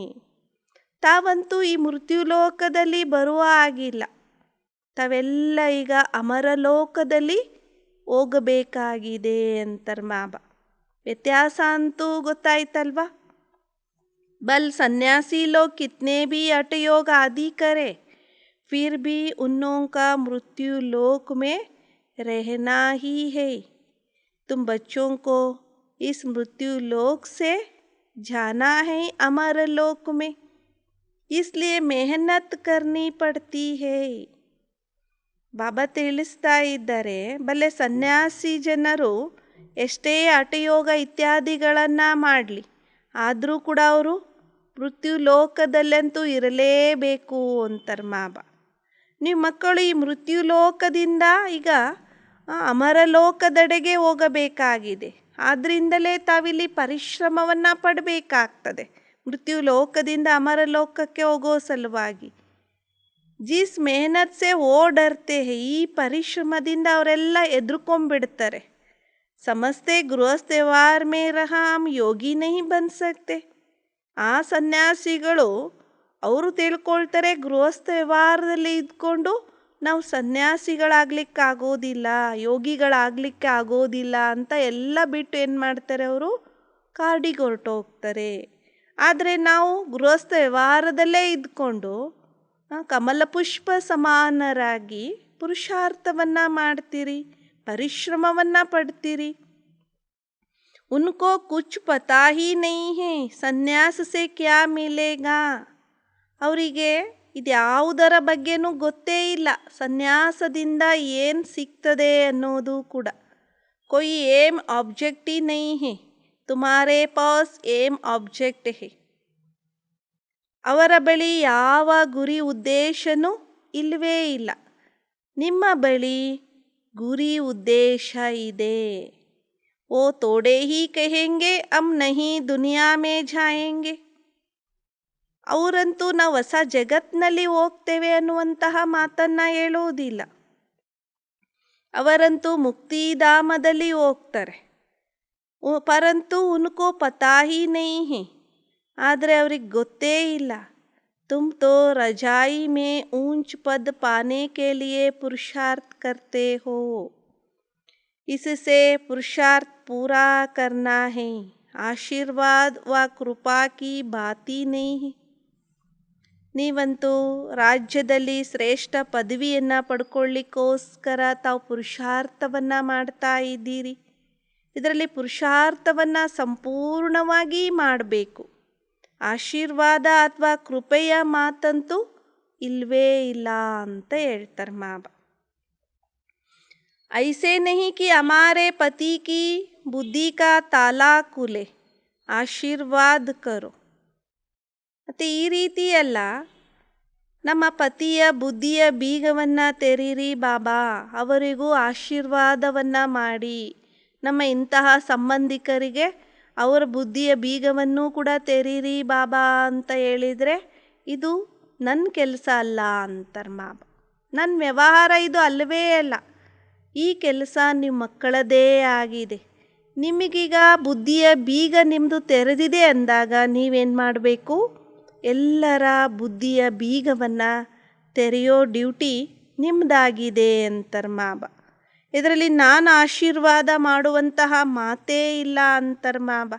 ತಾವಂತೂ ಈ ಮೃತ್ಯುಲೋಕದಲ್ಲಿ ಬರುವ ಆಗಿಲ್ಲ. ತಾವೆಲ್ಲ ಈಗ ಅಮರಲೋಕದಲ್ಲಿ ಹೋಗಬೇಕಾಗಿದೆ ಅಂತಾರೆ ಮಾಬಾ. ವ್ಯತ್ಯಾಸ ಅಂತೂ ಗೊತ್ತಾಯ್ತಲ್ವಾ. बल सन्यासी लोग कितने भी हठ योग आदि करे फिर भी उन्हों का मृत्यु लोक में रहना ही है. तुम बच्चों को इस मृत्यु लोक से जाना है अमर लोक में, इसलिए मेहनत करनी पड़ती है. ಬಾಬಾ ತಿಳಿಸ್ತಾ ಇದ್ದಾರೆ, ಬಲೆ ಸನ್ಯಾಸಿ ಜನರು ಎಷ್ಟೇ ಹಠಯೋಗ ಇತ್ಯಾದಿಗಳನ್ನು ಮಾಡಲಿ, ಆದರೂ ಕೂಡ ಅವರು ಮೃತ್ಯು ಲೋಕದಲ್ಲಂತೂ ಇರಲೇಬೇಕು ಅಂತಾರೆ ಮಾಬಾ. ನೀವು ಮಕ್ಕಳು ಈ ಮೃತ್ಯು ಲೋಕದಿಂದ ಈಗ ಅಮರಲೋಕದೆಡೆಗೆ ಹೋಗಬೇಕಾಗಿದೆ. ಆದ್ದರಿಂದಲೇ ತಾವಿಲ್ಲಿ ಪರಿಶ್ರಮವನ್ನು ಪಡಬೇಕಾಗ್ತದೆ ಮೃತ್ಯು ಲೋಕದಿಂದ ಅಮರಲೋಕಕ್ಕೆ ಹೋಗೋ ಸಲುವಾಗಿ. ಜಿಸ್ ಮೆಹನತ್ ಸೆ ಓ ಡರ್ತೆ ಹೇ, ಈ ಪರಿಶ್ರಮದಿಂದ ಅವರೆಲ್ಲ ಎದುರ್ಕೊಂಡ್ಬಿಡ್ತಾರೆ. ಸಮಸ್ತೆ ಗೃಹಸ್ಥ ವ್ಯವಹಾರ ಮೇ ರಹಾ ಹಮ್ ಯೋಗಿ ನಹಿ ಬನ್ ಸಕ್ತೆ. ಆ ಸನ್ಯಾಸಿಗಳು ಅವರು ತಿಳ್ಕೊಳ್ತಾರೆ, ಗೃಹಸ್ಥ ವ್ಯವಹಾರದಲ್ಲಿ ಇದ್ಕೊಂಡು ನಾವು ಸನ್ಯಾಸಿಗಳಾಗ್ಲಿಕ್ಕೆ ಆಗೋದಿಲ್ಲ, ಯೋಗಿಗಳಾಗಲಿಕ್ಕೆ ಆಗೋದಿಲ್ಲ ಅಂತ ಎಲ್ಲ ಬಿಟ್ಟು ಏನು ಮಾಡ್ತಾರೆ, ಅವರು ಕಾಡಿಗೆ ಹೊರಟೋಗ್ತಾರೆ. ಆದರೆ ನಾವು ಗೃಹಸ್ಥ ವ್ಯವಹಾರದಲ್ಲೇ ಇದ್ಕೊಂಡು ಕಮಲ ಪುಷ್ಪ ಸಮಾನರಾಗಿ ಪುರುಷಾರ್ಥವನ್ನು ಮಾಡ್ತೀರಿ, ಪರಿಶ್ರಮವನ್ನು ಪಡ್ತೀರಿ. ಉನ್ಕೋ ಕುಚ್ ಪತಾ ಹಿ ನಹೀ ಹೇ ಸನ್ಯಾಸ ಸೆ ಕ್ಯಾ ಮಿಲೇಗಾ. ಅವರಿಗೆ ಇದ್ಯಾವುದರ ಬಗ್ಗೆನೂ ಗೊತ್ತೇ ಇಲ್ಲ, ಸನ್ಯಾಸದಿಂದ ಏನು ಸಿಗ್ತದೆ ಅನ್ನೋದು ಕೂಡ. ಕೊಯ್ ಏಮ್ ಆಬ್ಜೆಕ್ಟ್ ಹಿ ನಹೀ ಹೇ, ತುಮಾರೇ ಪಾಸ್ ಏಮ್ ಆಬ್ಜೆಕ್ಟ್ ಹೇ. ಅವರ ಬಳಿ ಯಾವ ಗುರಿ ಉದ್ದೇಶನೂ ಇಲ್ಲವೇ ಇಲ್ಲ. ನಿಮ್ಮ ಬಳಿ ಗುರಿ ಉದ್ದೇಶ ಇದೆ. ಓ ತೋಡೆ ಹಿ ಕಹೆಂಗೆ ಹಮ್ ನಹಿ ದುನಿಯಾ ಮೇ ಜಾಯೆಂಗೆ. ಅವರಂತೂ ನಾವು ಹೊಸ ಜಗತ್ತಿನಲ್ಲಿ ಹೋಗ್ತೇವೆ ಅನ್ನುವಂತಹ ಮಾತನ್ನು ಹೇಳೋದಿಲ್ಲ. ಅವರಂತೂ ಮುಕ್ತಿಧಾಮದಲ್ಲಿ ಹೋಗ್ತಾರೆ. ಪರಂತು ಉನ್ಕೋ ಪತಾ ಹಿ ನಹೀ ಹೇ, ಆದರೆ ಅವ್ರಿಗೆ ಗೊತ್ತೇ ಇಲ್ಲ. ತುಮ್ ತೋ ರಜಾಯಿ ಮೇ ಊಂಚ್ ಪದ್ ಪಾನೆ ಕೆ ಲಿಯೆ ಪುರುಷಾರ್ಥ ಕರ್ತೆ ಹೋ, इससे पुरुषार्थ पूरा करना है. आशीर्वाद व कृपा की बात ही नहीं है. ನೀವಂತೂ ರಾಜ್ಯದಲ್ಲಿ ಶ್ರೇಷ್ಠ ಪದವಿಯನ್ನು ಪಡ್ಕೊಳ್ಳಿಕ್ಕೋಸ್ಕರ ತಾವು ಪುರುಷಾರ್ಥವನ್ನು ಮಾಡ್ತಾ ಇದ್ದೀರಿ. ಇದರಲ್ಲಿ ಪುರುಷಾರ್ಥವನ್ನು ಸಂಪೂರ್ಣವಾಗಿ ಮಾಡಬೇಕು. ಆಶೀರ್ವಾದ ಅಥವಾ ಕೃಪೆಯ ಮಾತಂತೂ ಇಲ್ಲವೇ ಇಲ್ಲ ಅಂತ ಹೇಳ್ತಾರೆ ಮಾಬಾ. ऐसे नहीं कि हमारे पति की बुद्धि का ताला खुले, ಆಶೀರ್ವಾದ ಕರೋ. ಮತ್ತು ಈ ರೀತಿ ಅಲ್ಲ, ನಮ್ಮ ಪತಿಯ ಬುದ್ಧಿಯ ಬೀಗವನ್ನು ತೆರೀರಿ ಬಾಬಾ, ಅವರಿಗೂ ಆಶೀರ್ವಾದವನ್ನು ಮಾಡಿ. ನಮ್ಮ ಇಂತಹ ಸಂಬಂಧಿಕರಿಗೆ ಅವರ ಬುದ್ಧಿಯ ಬೀಗವನ್ನು ಕೂಡ ತೆರೀರಿ ಬಾಬಾ ಅಂತ ಹೇಳಿದರೆ ಇದು ನನ್ನ ಕೆಲಸ ಅಲ್ಲ ಅಂತಾರೆ ಮಾಬಾ. ನನ್ನ ವ್ಯವಹಾರ ಇದು ಅಲ್ಲವೇ ಅಲ್ಲ. ಈ ಕೆಲಸ ನಿಮ್ಮ ಮಕ್ಕಳದೇ ಆಗಿದೆ. ನಿಮಗೀಗ ಬುದ್ಧಿಯ ಬೀಗ ನಿಮ್ಮದು ತೆರೆದಿದೆ ಅಂದಾಗ ನೀವೇನು ಮಾಡಬೇಕು? ಎಲ್ಲರ ಬುದ್ಧಿಯ ಬೀಗವನ್ನು ತೆರೆಯೋ ಡ್ಯೂಟಿ ನಿಮ್ಮದಾಗಿದೆ ಅಂತಾರೆ ಮಾಬ. ಇದರಲ್ಲಿ ನಾನು ಆಶೀರ್ವಾದ ಮಾಡುವಂತಹ ಮಾತೇ ಇಲ್ಲ ಅಂತಾರೆ ಮಾಬ.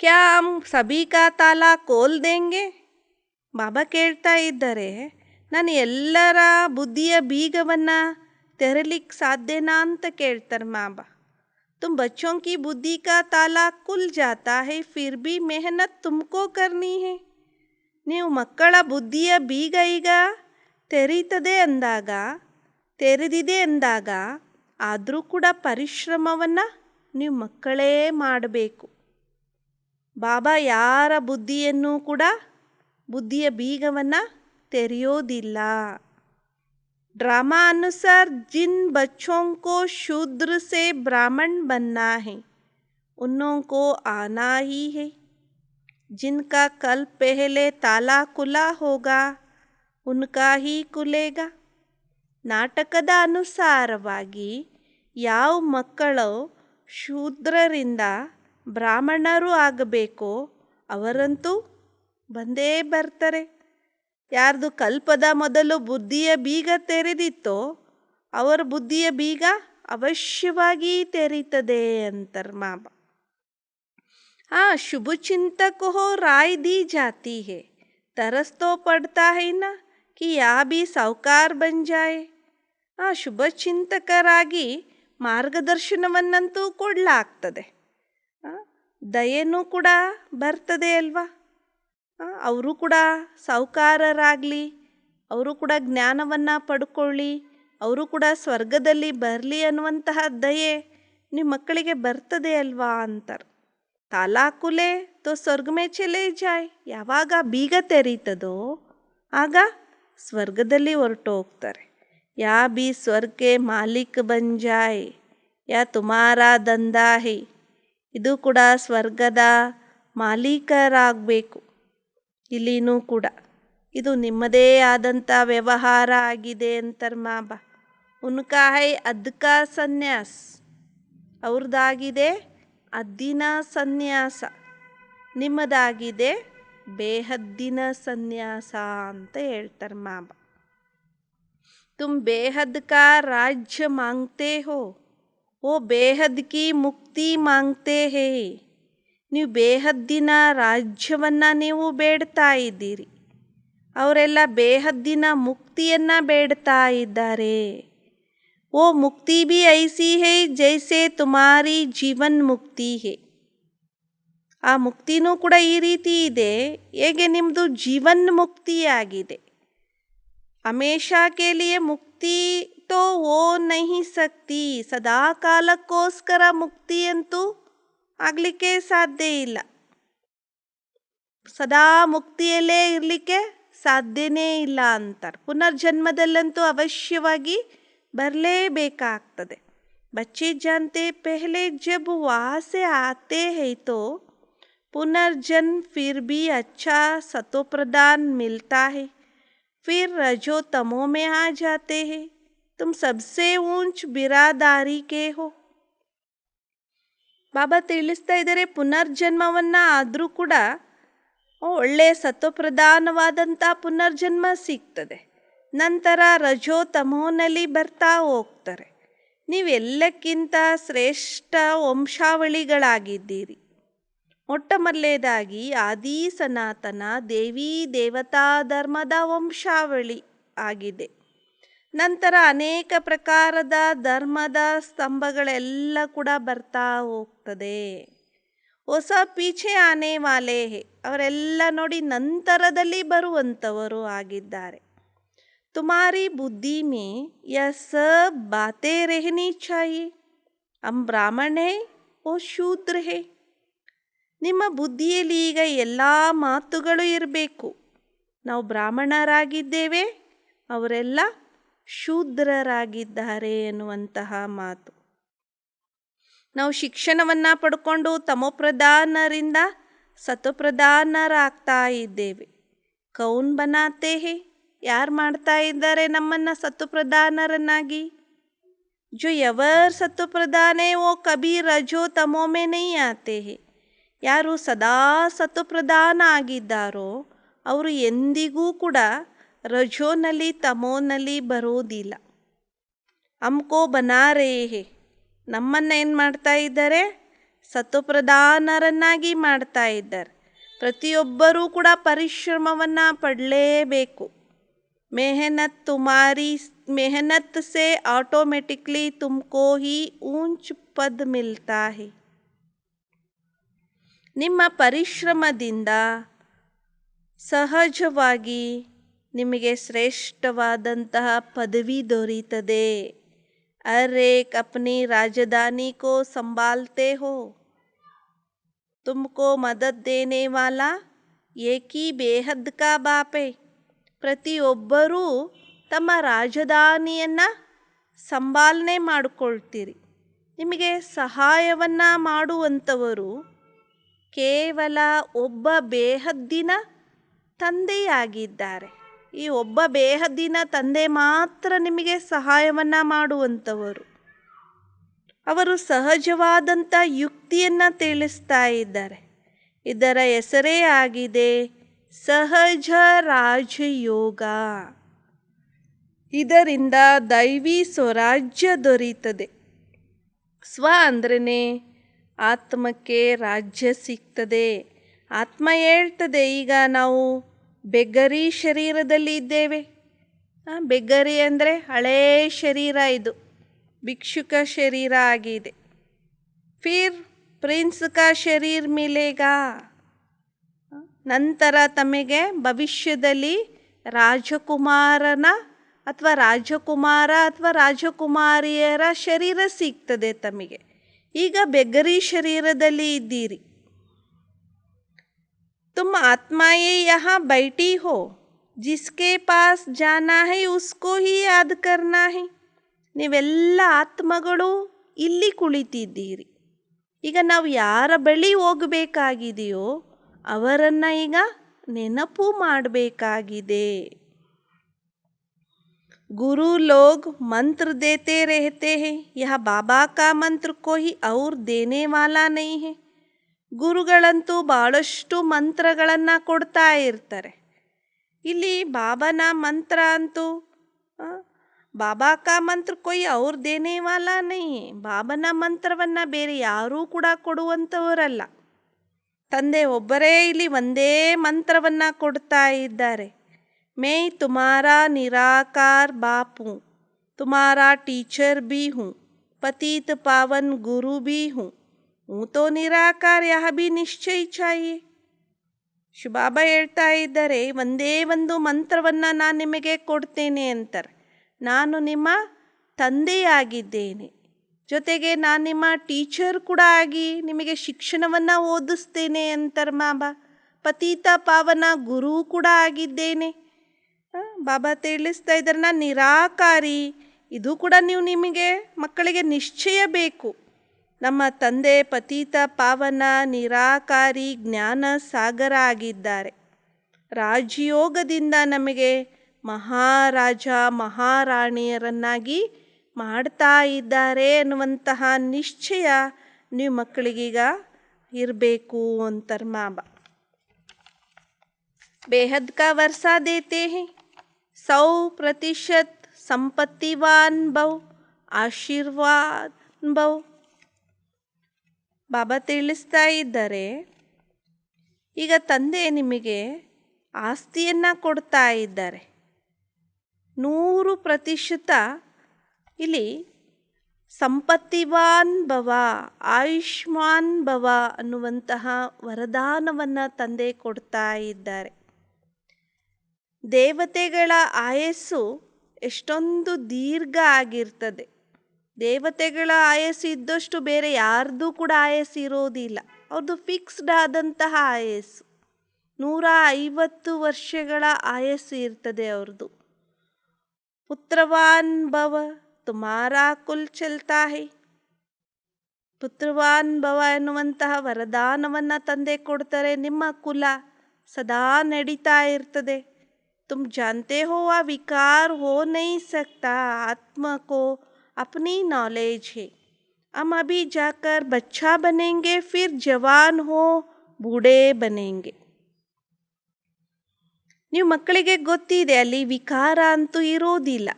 ಕ್ಯಾ ಹಮ್ ಸಭಿ ಕಾ ತಾಲಾ ಕೋಲ್ ದೇಂಗೆ? ಬಾಬಾ ಕೇಳ್ತಾ ಇದ್ದಾರೆ, ನಾನು ಎಲ್ಲರ ಬುದ್ಧಿಯ ಬೀಗವನ್ನು ತೆರಲಿಕ್ಕೆ ಸಾಧ್ಯನಾ ಅಂತ ಕೇಳ್ತಾರೆ ಮಾಬಾ. तुम बच्चों की बुद्धि का ताला खुल जाता है, फिर भी मेहनत तुमको करनी है. ನೀವು ಮಕ್ಕಳ ಬುದ್ಧಿಯ ಬೀಗ ಈಗ ತೆರೆದಿದೆ ಅಂದಾಗ ಆದರೂ ಕೂಡ ಪರಿಶ್ರಮವನ್ನು ನೀವು ಮಕ್ಕಳೇ ಮಾಡಬೇಕು. ಬಾಬಾ ಯಾರ ಬುದ್ಧಿಯನ್ನು ಕೂಡ ಬುದ್ಧಿಯ ಬೀಗವನ್ನು ತೆರೆಯೋದಿಲ್ಲ. ड्रामा अनुसार जिन बच्चों को शूद्र से ब्राह्मण बनना है उन्हों को आना ही है. जिनका कल पहले ताला खुला होगा उनका ही खुलेगा. ನಾಟಕದ ಅನುಸಾರವಾಗಿ ಯಾವ ಮಕ್ಕಳು ಶೂದ್ರರಿಂದ ಬ್ರಾಹ್ಮಣರು ಆಗಬೇಕೋ ಅವರಂತೂ ಬಂದೇ ಬರ್ತಾರೆ. ಯಾರ್ದು ಕಲ್ಪದ ಮೊದಲು ಬುದ್ಧಿಯ ಬೀಗ ತೆರೆದಿತ್ತೋ ಅವರ ಬುದ್ಧಿಯ ಬೀಗ ಅವಶ್ಯವಾಗಿ ತೆರೀತದೆ ಅಂತಾರೆ ಮಾಬ. शुभ चिंतक हो राय दी जाती है, तरस तो पड़ता है ना कि या भी साहूकार बन जाए. ಶುಭ ಚಿಂತಕರಾಗಿ ಮಾರ್ಗದರ್ಶನವನ್ನಂತೂ ಕೊಡಲಾಗ್ತದೆ, ದಯೆನೂ ಕೂಡ ಬರ್ತದೆ ಅಲ್ವಾ. ಅವರು ಕೂಡ ಸಾಹುಕಾರರಾಗಲಿ, ಅವರು ಕೂಡ ಜ್ಞಾನವನ್ನು ಪಡ್ಕೊಳ್ಳಿ, ಅವರು ಕೂಡ ಸ್ವರ್ಗದಲ್ಲಿ ಬರಲಿ ಅನ್ನುವಂತಹ ದಯೆ ನಿಮ್ಮ ಮಕ್ಕಳಿಗೆ ಬರ್ತದೆ ಅಲ್ವಾ ಅಂತಾರೆ. ತಾಲಾ ಕುಲೆ ತೋ ಸ್ವರ್ಗ ಮೇ ಚಲೆ ಜಾಯ್. ಯಾವಾಗ ಬೀಗ ತೆರೀತದೋ ಆಗ ಸ್ವರ್ಗದಲ್ಲಿ ಹೊರಟು ಹೋಗ್ತಾರೆ. ಯಾ ಬಿ ಸ್ವರ್ಗೆ ಮಾಲೀಕ್ ಬನ್ ಜಾಯ್ ಯಾ ತುಮಾರಾ ದಂಧಾ ಹೈ. ಇದು ಕೂಡ ಸ್ವರ್ಗದ ಮಾಲೀಕರಾಗಬೇಕು. ಇಲ್ಲಿನೂ ಕೂಡ ಇದು ನಿಮ್ಮದೇ ಆದಂಥ ವ್ಯವಹಾರ ಆಗಿದೆ ಅಂತಾರೆ ಮಾಬ. ಉನ್ಕಾ ಹೈ ಅದ್ಕ ಸನ್ಯಾಸ್, ಅವ್ರದ್ದಾಗಿದೆ ಅದ್ದಿನ ಸನ್ಯಾಸ, ನಿಮ್ಮದಾಗಿದೆ ಬೇಹದ್ದಿನ ಸನ್ಯಾಸ ಅಂತ ಹೇಳ್ತಾರೆ ಮಾಬ. तुम बेहद का राज्य मांगते हो, वो बेहद की ಮುಕ್ತಿ ಮಾಂಗ್ತೆ ಹೇ. ನೀವು ಬೇಹದ್ದಿನ ರಾಜ್ಯವನ್ನು ನೀವು ಬೇಡ್ತಾ ಇದ್ದೀರಿ, ಅವರೆಲ್ಲ ಬೇಹದ್ದಿನ ಮುಕ್ತಿಯನ್ನು ಬೇಡ್ತಾ ಇದ್ದಾರೆ. ಓ ಮುಕ್ತಿ ಭಿ ಐಸಿ ಹೇ ಜೈಸೆ ತುಮಾರಿ ಜೀವನ್ ಮುಕ್ತಿ ಹೇ. ಆ ಮುಕ್ತಿನೂ ಕೂಡ ಈ ರೀತಿ ಇದೆ ಹೇಗೆ ನಿಮ್ಮದು ಜೀವನ್ ಮುಕ್ತಿಯಾಗಿದೆ. हमेशा के लिए मुक्ति तो हो नहीं सकती, ಸದಾ ಕಾಲಕ್ಕೋಸ್ಕರ ಮುಕ್ತಿ ಅಂತೂ ಆಗಲಿಕ್ಕೆ ಸಾಧ್ಯ ಇಲ್ಲ. ಸದಾ ಮುಕ್ತಿಯಲ್ಲೇ ಇರಲಿಕ್ಕೆ ಸಾಧ್ಯನೇ ಇಲ್ಲ ಅಂತಾರೆ. ಪುನರ್ಜನ್ಮದಲ್ಲಂತೂ ಅವಶ್ಯವಾಗಿ ಬರಲೇಬೇಕಾಗ್ತದೆ. बच्चे जानते पहले जब वहाँ से आते हैं तो पुनर्जन्म फिर भी अच्छा सतोप्रदान मिलता है, फिर रजो तमो में आ जाते हैं. तुम सबसे ऊंच बिरादारी के हो. ಬಾಬಾ ತಿಳಿಸ್ತಾ ಇದ್ದಾರೆ, ಪುನರ್ಜನ್ಮವನ್ನು ಆದರೂ ಕೂಡ ಒಳ್ಳೆಯ ಸತ್ವಪ್ರಧಾನವಾದಂಥ ಪುನರ್ಜನ್ಮ ಸಿಗ್ತದೆ. ನಂತರ ರಜೋ ತಮೋನಲ್ಲಿ ಬರ್ತಾ ಹೋಗ್ತಾರೆ. ನೀವೆಲ್ಲಕ್ಕಿಂತ ಶ್ರೇಷ್ಠ ವಂಶಾವಳಿಗಳಾಗಿದ್ದೀರಿ. ಮೊಟ್ಟ ಮೊದಲನೇದಾಗಿ ಆದಿ ಸನಾತನ ದೇವಿ ದೇವತಾ ಧರ್ಮದ ವಂಶಾವಳಿ ಆಗಿದೆ. ನಂತರ ಅನೇಕ ಪ್ರಕಾರದ ಧರ್ಮದ ಸ್ತಂಭಗಳೆಲ್ಲ ಕೂಡ ಬರ್ತಾ ಹೋಗ್ತದೆ. ಹೊಸ ಪೀಛೆ ಆನೆ ವಾಲೆ ಹೇ, ಅವರೆಲ್ಲ ನೋಡಿ ನಂತರದಲ್ಲಿ ಬರುವಂಥವರು ಆಗಿದ್ದಾರೆ. ತುಮಾರಿ ಬುದ್ಧಿ ಮೇ ಯ ಸಬ್ ಬಾತೆ ರೆಹನಿ ಚಾಹಿಯೆ, ಹಮ್ ಬ್ರಾಹ್ಮಣ ಹೇ ಓ ಶೂದ್ರ ಹೇ. ನಿಮ್ಮ ಬುದ್ಧಿಯಲ್ಲಿ ಈಗ ಎಲ್ಲ ಮಾತುಗಳು ಇರಬೇಕು. ನಾವು ಬ್ರಾಹ್ಮಣರಾಗಿದ್ದೇವೆ, ಅವರೆಲ್ಲ ಶೂದ್ರರಾಗಿದ್ದಾರೆ ಎನ್ನುವಂತಹ ಮಾತು. ನಾವು ಶಿಕ್ಷಣವನ್ನು ಪಡ್ಕೊಂಡು ತಮೋಪ್ರಧಾನರಿಂದ ಸತ್ವಪ್ರಧಾನರಾಗ್ತಾ ಇದ್ದೇವೆ. ಕೌನ್ ಬನಾತೆ ಹೇ, ಯಾರು ಮಾಡ್ತಾ ಇದ್ದಾರೆ ನಮ್ಮನ್ನು ಸತ್ವಪ್ರಧಾನರನ್ನಾಗಿ? जो यवर सत्व प्रधान है वो कभी रजो तमो में नहीं आते हैं. ಯಾರು ಸದಾ ಸತ್ವಪ್ರಧಾನ ಆಗಿದ್ದಾರೋ ಅವರು ಎಂದಿಗೂ ಕೂಡ ರಜೋನಲ್ಲಿ ತಮೋನಲ್ಲಿ ಬರೋದಿಲ್ಲ. ಹಮ್ಕೋ ಬನಾ ರೇ ಹೇ, ನಮ್ಮನ್ನು ಏನು ಮಾಡ್ತಾ ಇದ್ದಾರೆ? ಸತ್ವಪ್ರಧಾನರನ್ನಾಗಿ ಮಾಡ್ತಾ ಇದ್ದಾರೆ. ಪ್ರತಿಯೊಬ್ಬರೂ ಕೂಡ ಪರಿಶ್ರಮವನ್ನು ಪಡಲೇಬೇಕು. मेहनत से ऑटोमेटिकली तुमको ही ऊंच पद मिलता है. ನಿಮ್ಮ ಪರಿಶ್ರಮದಿಂದ ಸಹಜವಾಗಿ ನಿಮಗೆ ಶ್ರೇಷ್ಠವಾದಂತಹ ಪದವಿ ದೊರೆಯುತ್ತದೆ. ಅರೆ अपनी राजधानी को संभालते हो, तुमको मदद देने वाला एक ही बेहद का बाप है. ಪ್ರತಿಯೊಬ್ಬರೂ ತಮ್ಮ ರಾಜಧಾನಿಯನ್ನು ಸಂಭಾಲನೆ ಮಾಡಿಕೊಳ್ತೀರಿ. ನಿಮಗೆ ಸಹಾಯವನ್ನು ಮಾಡುವಂಥವರು ಕೇವಲ ಒಬ್ಬ ಬೇಹದ್ದಿನ ತಂದೆಯಾಗಿದ್ದಾರೆ. ಈ ಒಬ್ಬ ಬೇಹದ್ದಿನ ತಂದೆ ಮಾತ್ರ ನಿಮಗೆ ಸಹಾಯವನ್ನು ಮಾಡುವಂಥವರು. ಅವರು ಸಹಜವಾದಂಥ ಯುಕ್ತಿಯನ್ನು ತಿಳಿಸ್ತಾ ಇದ್ದಾರೆ. ಇದರ ಹೆಸರೇ ಆಗಿದೆ ಸಹಜ ರಾಜಯೋಗ. ಇದರಿಂದ ದೈವಿ ಸ್ವರಾಜ್ಯ ದೊರೆಯುತ್ತದೆ. ಸ್ವ ಅಂದ್ರೇ ಆತ್ಮಕ್ಕೆ ರಾಜ್ಯ ಸಿಗ್ತದೆ. ಆತ್ಮ ಹೇಳ್ತದೆ, ಈಗ ನಾವು ಬೆಗ್ಗರಿ ಶರೀರದಲ್ಲಿ ಇದ್ದೇವೆ. ಬೆಗ್ಗರಿ ಅಂದರೆ ಹಳೇ ಶರೀರ, ಇದು ಭಿಕ್ಷುಕ ಶರೀರ ಆಗಿದೆ. ಫಿರ್ ಪ್ರಿನ್ಸ್ ಕಾ ಶರೀರ್ ಮಿಲೇಗಾ. ನಂತರ ತಮಗೆ ಭವಿಷ್ಯದಲ್ಲಿ ರಾಜಕುಮಾರನ ಅಥವಾ ರಾಜಕುಮಾರ ಅಥವಾ ರಾಜಕುಮಾರಿಯರ ಶರೀರ ಸಿಗ್ತದೆ ತಮಗೆ. ಈಗ ಬೆಗ್ಗರಿ ಶರೀರದಲ್ಲಿ ಇದ್ದೀರಿ. तुम आत्माएं यहाँ बैठी हो, जिसके पास जाना है उसको ही याद करना है. ನೀವೆಲ್ಲ ಆತ್ಮಗಳು ಇಲ್ಲಿ ಕುಳಿತಿದ್ದೀರಿ. ಈಗ ನಾವು ಯಾರ ಬಳಿ ಹೋಗಬೇಕಾಗಿದೆಯೋ ಅವರನ್ನು ಈಗ ನೆನಪು ಮಾಡಬೇಕಾಗಿದೆ. गुरु लोग मंत्र देते रहते हैं, यह बाबा का मंत्र कोई और देने वाला नहीं है. ಗುರುಗಳಂತೂ ಭಾಳಷ್ಟು ಮಂತ್ರಗಳನ್ನು ಕೊಡ್ತಾ ಇರ್ತಾರೆ. ಇಲ್ಲಿ ಬಾಬಾನ ಮಂತ್ರ ಅಂತೂ ಬಾಬಾ ಕಾ ಮಂತ್ರ ಕೊಯ್ ಅವ್ರ ದೇನೆ ವಾಲಾ ನೈ. ಬಾಬನ ಮಂತ್ರವನ್ನು ಬೇರೆ ಯಾರೂ ಕೂಡ ಕೊಡುವಂಥವರಲ್ಲ. ತಂದೆ ಒಬ್ಬರೇ ಇಲ್ಲಿ ಒಂದೇ ಮಂತ್ರವನ್ನು ಕೊಡ್ತಾ ಇದ್ದಾರೆ. ಮೈ ತುಮಾರಾ ನಿರಾಕಾರ ಬಾಪ್ ಹೂँ, ತುಮಾರಾ ಟೀಚರ್ भी हूँ, पतित पावन गुरु भी हूँ, हूँ तो निराकार यह भी निश्चय चाहिए. ಶಿವಬಾಬಾ ಹೇಳ್ತಾ ಇದ್ದಾರೆ, ಒಂದೇ ಒಂದು ಮಂತ್ರವನ್ನು ನಾನು ನಿಮಗೆ ಕೊಡ್ತೇನೆ ಅಂತಾರೆ. ನಾನು ನಿಮ್ಮ ತಂದೆಯಾಗಿದ್ದೇನೆ, ಜೊತೆಗೆ ನಾನು ನಿಮ್ಮ ಟೀಚರ್ ಕೂಡ ಆಗಿ ನಿಮಗೆ ಶಿಕ್ಷಣವನ್ನು ಓದಿಸ್ತೇನೆ ಅಂತಾರೆ ಬಾಬಾ. ಪತಿತ ಪಾವನ ಗುರು ಕೂಡ ಆಗಿದ್ದೇನೆ. ಬಾಬಾ ತಿಳಿಸ್ತಾ ಇದ್ದಾರೆ, ನಾನು ನಿರಾಕಾರಿ. ಇದು ಕೂಡ ನಿಮಗೆ ಮಕ್ಕಳಿಗೆ ನಿಶ್ಚಯ ಬೇಕು. ನಮ್ಮ ತಂದೆ ಪತಿತ ಪಾವನ ನಿರಾಕಾರಿ ಜ್ಞಾನ ಸಾಗರ ಆಗಿದ್ದಾರೆ. ರಾಜಯೋಗದಿಂದ ನಮಗೆ ಮಹಾರಾಜ ಮಹಾರಾಣಿಯರನ್ನಾಗಿ ಮಾಡ್ತಾ ಇದ್ದಾರೆ ಅನ್ನುವಂತಹ ನಿಶ್ಚಯ ನೀವು ಮಕ್ಕಳಿಗೀಗ ಇರಬೇಕು ಅಂತಾರೆ ಬಾಬಾ. बेहद का वर्षा देते हैं, 100% ಸಂಪತ್ತಿವಾನ್ ಭವ್, ಆಶೀರ್ವಾದ ಭವ್. ಬಾಬಾ ತಿಳಿಸ್ತಾ ಇದ್ದಾರೆ, ಈಗ ತಂದೆ ನಿಮಗೆ ಆಸ್ತಿಯನ್ನು ಕೊಡ್ತಾ ಇದ್ದಾರೆ. 100% ಇಲ್ಲಿ ಸಂಪತ್ತಿವಾನ್ ಭವ, ಆಯುಷ್ಮಾನ್ ಭವ ಅನ್ನುವಂತಹ ವರದಾನವನ್ನು ತಂದೆ ಕೊಡ್ತಾ ಇದ್ದಾರೆ. ದೇವತೆಗಳ ಆಯಸ್ಸು ಎಷ್ಟೊಂದು ದೀರ್ಘ ಆಗಿರ್ತದೆ. ದೇವತೆಗಳ ಆಯಸ್ಸು ಇದ್ದಷ್ಟು ಬೇರೆ ಯಾರ್ದು ಕೂಡ ಆಯಸ್ಸು ಇರೋದಿಲ್ಲ. ಅವ್ರದ್ದು ಫಿಕ್ಸ್ಡ್ ಆದಂತಹ ಆಯಸ್ಸು 150 ವರ್ಷಗಳ ಆಯಸ್ಸು ಇರ್ತದೆ ಅವ್ರದ್ದು. ಪುತ್ರವಾನ್ ಭವ, ತುಮಾರಾ ಕುಲ್ ಚಲ್ತಾ ಹೈ. ಪುತ್ರವಾನ್ ಭವ ಎನ್ನುವಂತಹ ವರದಾನವನ್ನು ತಂದೆ ಕೊಡ್ತಾರೆ. ನಿಮ್ಮ ಕುಲ ಸದಾ ನಡೀತಾ ಇರ್ತದೆ. तुम जानते हो वह विकार हो नहीं सकता। आत्मा को अपनी नॉलेज है। हम अभी जाकर बच्चा बनेंगे, फिर जवान हो, बूढ़े बनेंगे. ನೀವು ಮಕ್ಕಳಿಗೆ ಗೊತ್ತಿದೆ ಅಲ್ಲಿ ವಿಕಾರ ಅಂತೂ ಇರೋದಿಲ್ಲ.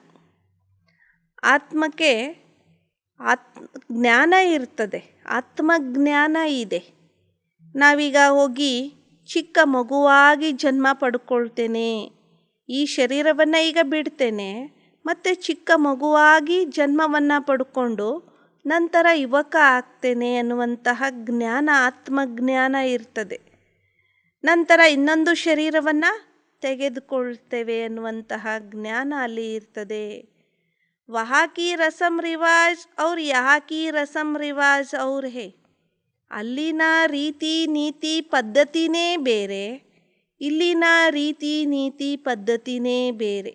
ಆತ್ಮಕ್ಕೆ ಜ್ಞಾನ ಇರ್ತದೆ, ಆತ್ಮಜ್ಞಾನ ಇದೆ. ನಾವೀಗ ಹೋಗಿ ಚಿಕ್ಕ ಮಗುವಾಗಿ ಜನ್ಮ ಪಡ್ಕೊಳ್ತೇನೆ, ಈ ಶರೀರವನ್ನು ಈಗ ಬಿಡ್ತೇನೆ, ಮತ್ತು ಚಿಕ್ಕ ಮಗುವಾಗಿ ಜನ್ಮವನ್ನು ಪಡ್ಕೊಂಡು ನಂತರ ಯುವಕ ಆಗ್ತೇನೆ ಅನ್ನುವಂತಹ ಜ್ಞಾನ, ಆತ್ಮಜ್ಞಾನ ಇರ್ತದೆ. ನಂತರ ಇನ್ನೊಂದು ಶರೀರವನ್ನು ತೆಗೆದುಕೊಳ್ತೇವೆ ಅನ್ನುವಂತಹ ಜ್ಞಾನ ಅಲ್ಲಿ ಇರ್ತದೆ. ವಹಾ ಕಿ ರಸಮ್ ರಿವಾಜ್ ಔರ್ ಯಹಾ ಕಿ ರಸಮ್ ರಿವಾಜ್ ಔರ್ ಹೇ. ಅಲ್ಲಿನ ರೀತಿ ನೀತಿ ಪದ್ಧತಿನೇ ಬೇರೆ, ಇಲ್ಲಿನ ರೀತಿ ನೀತಿ ಪದ್ಧತಿನೇ ಬೇರೆ.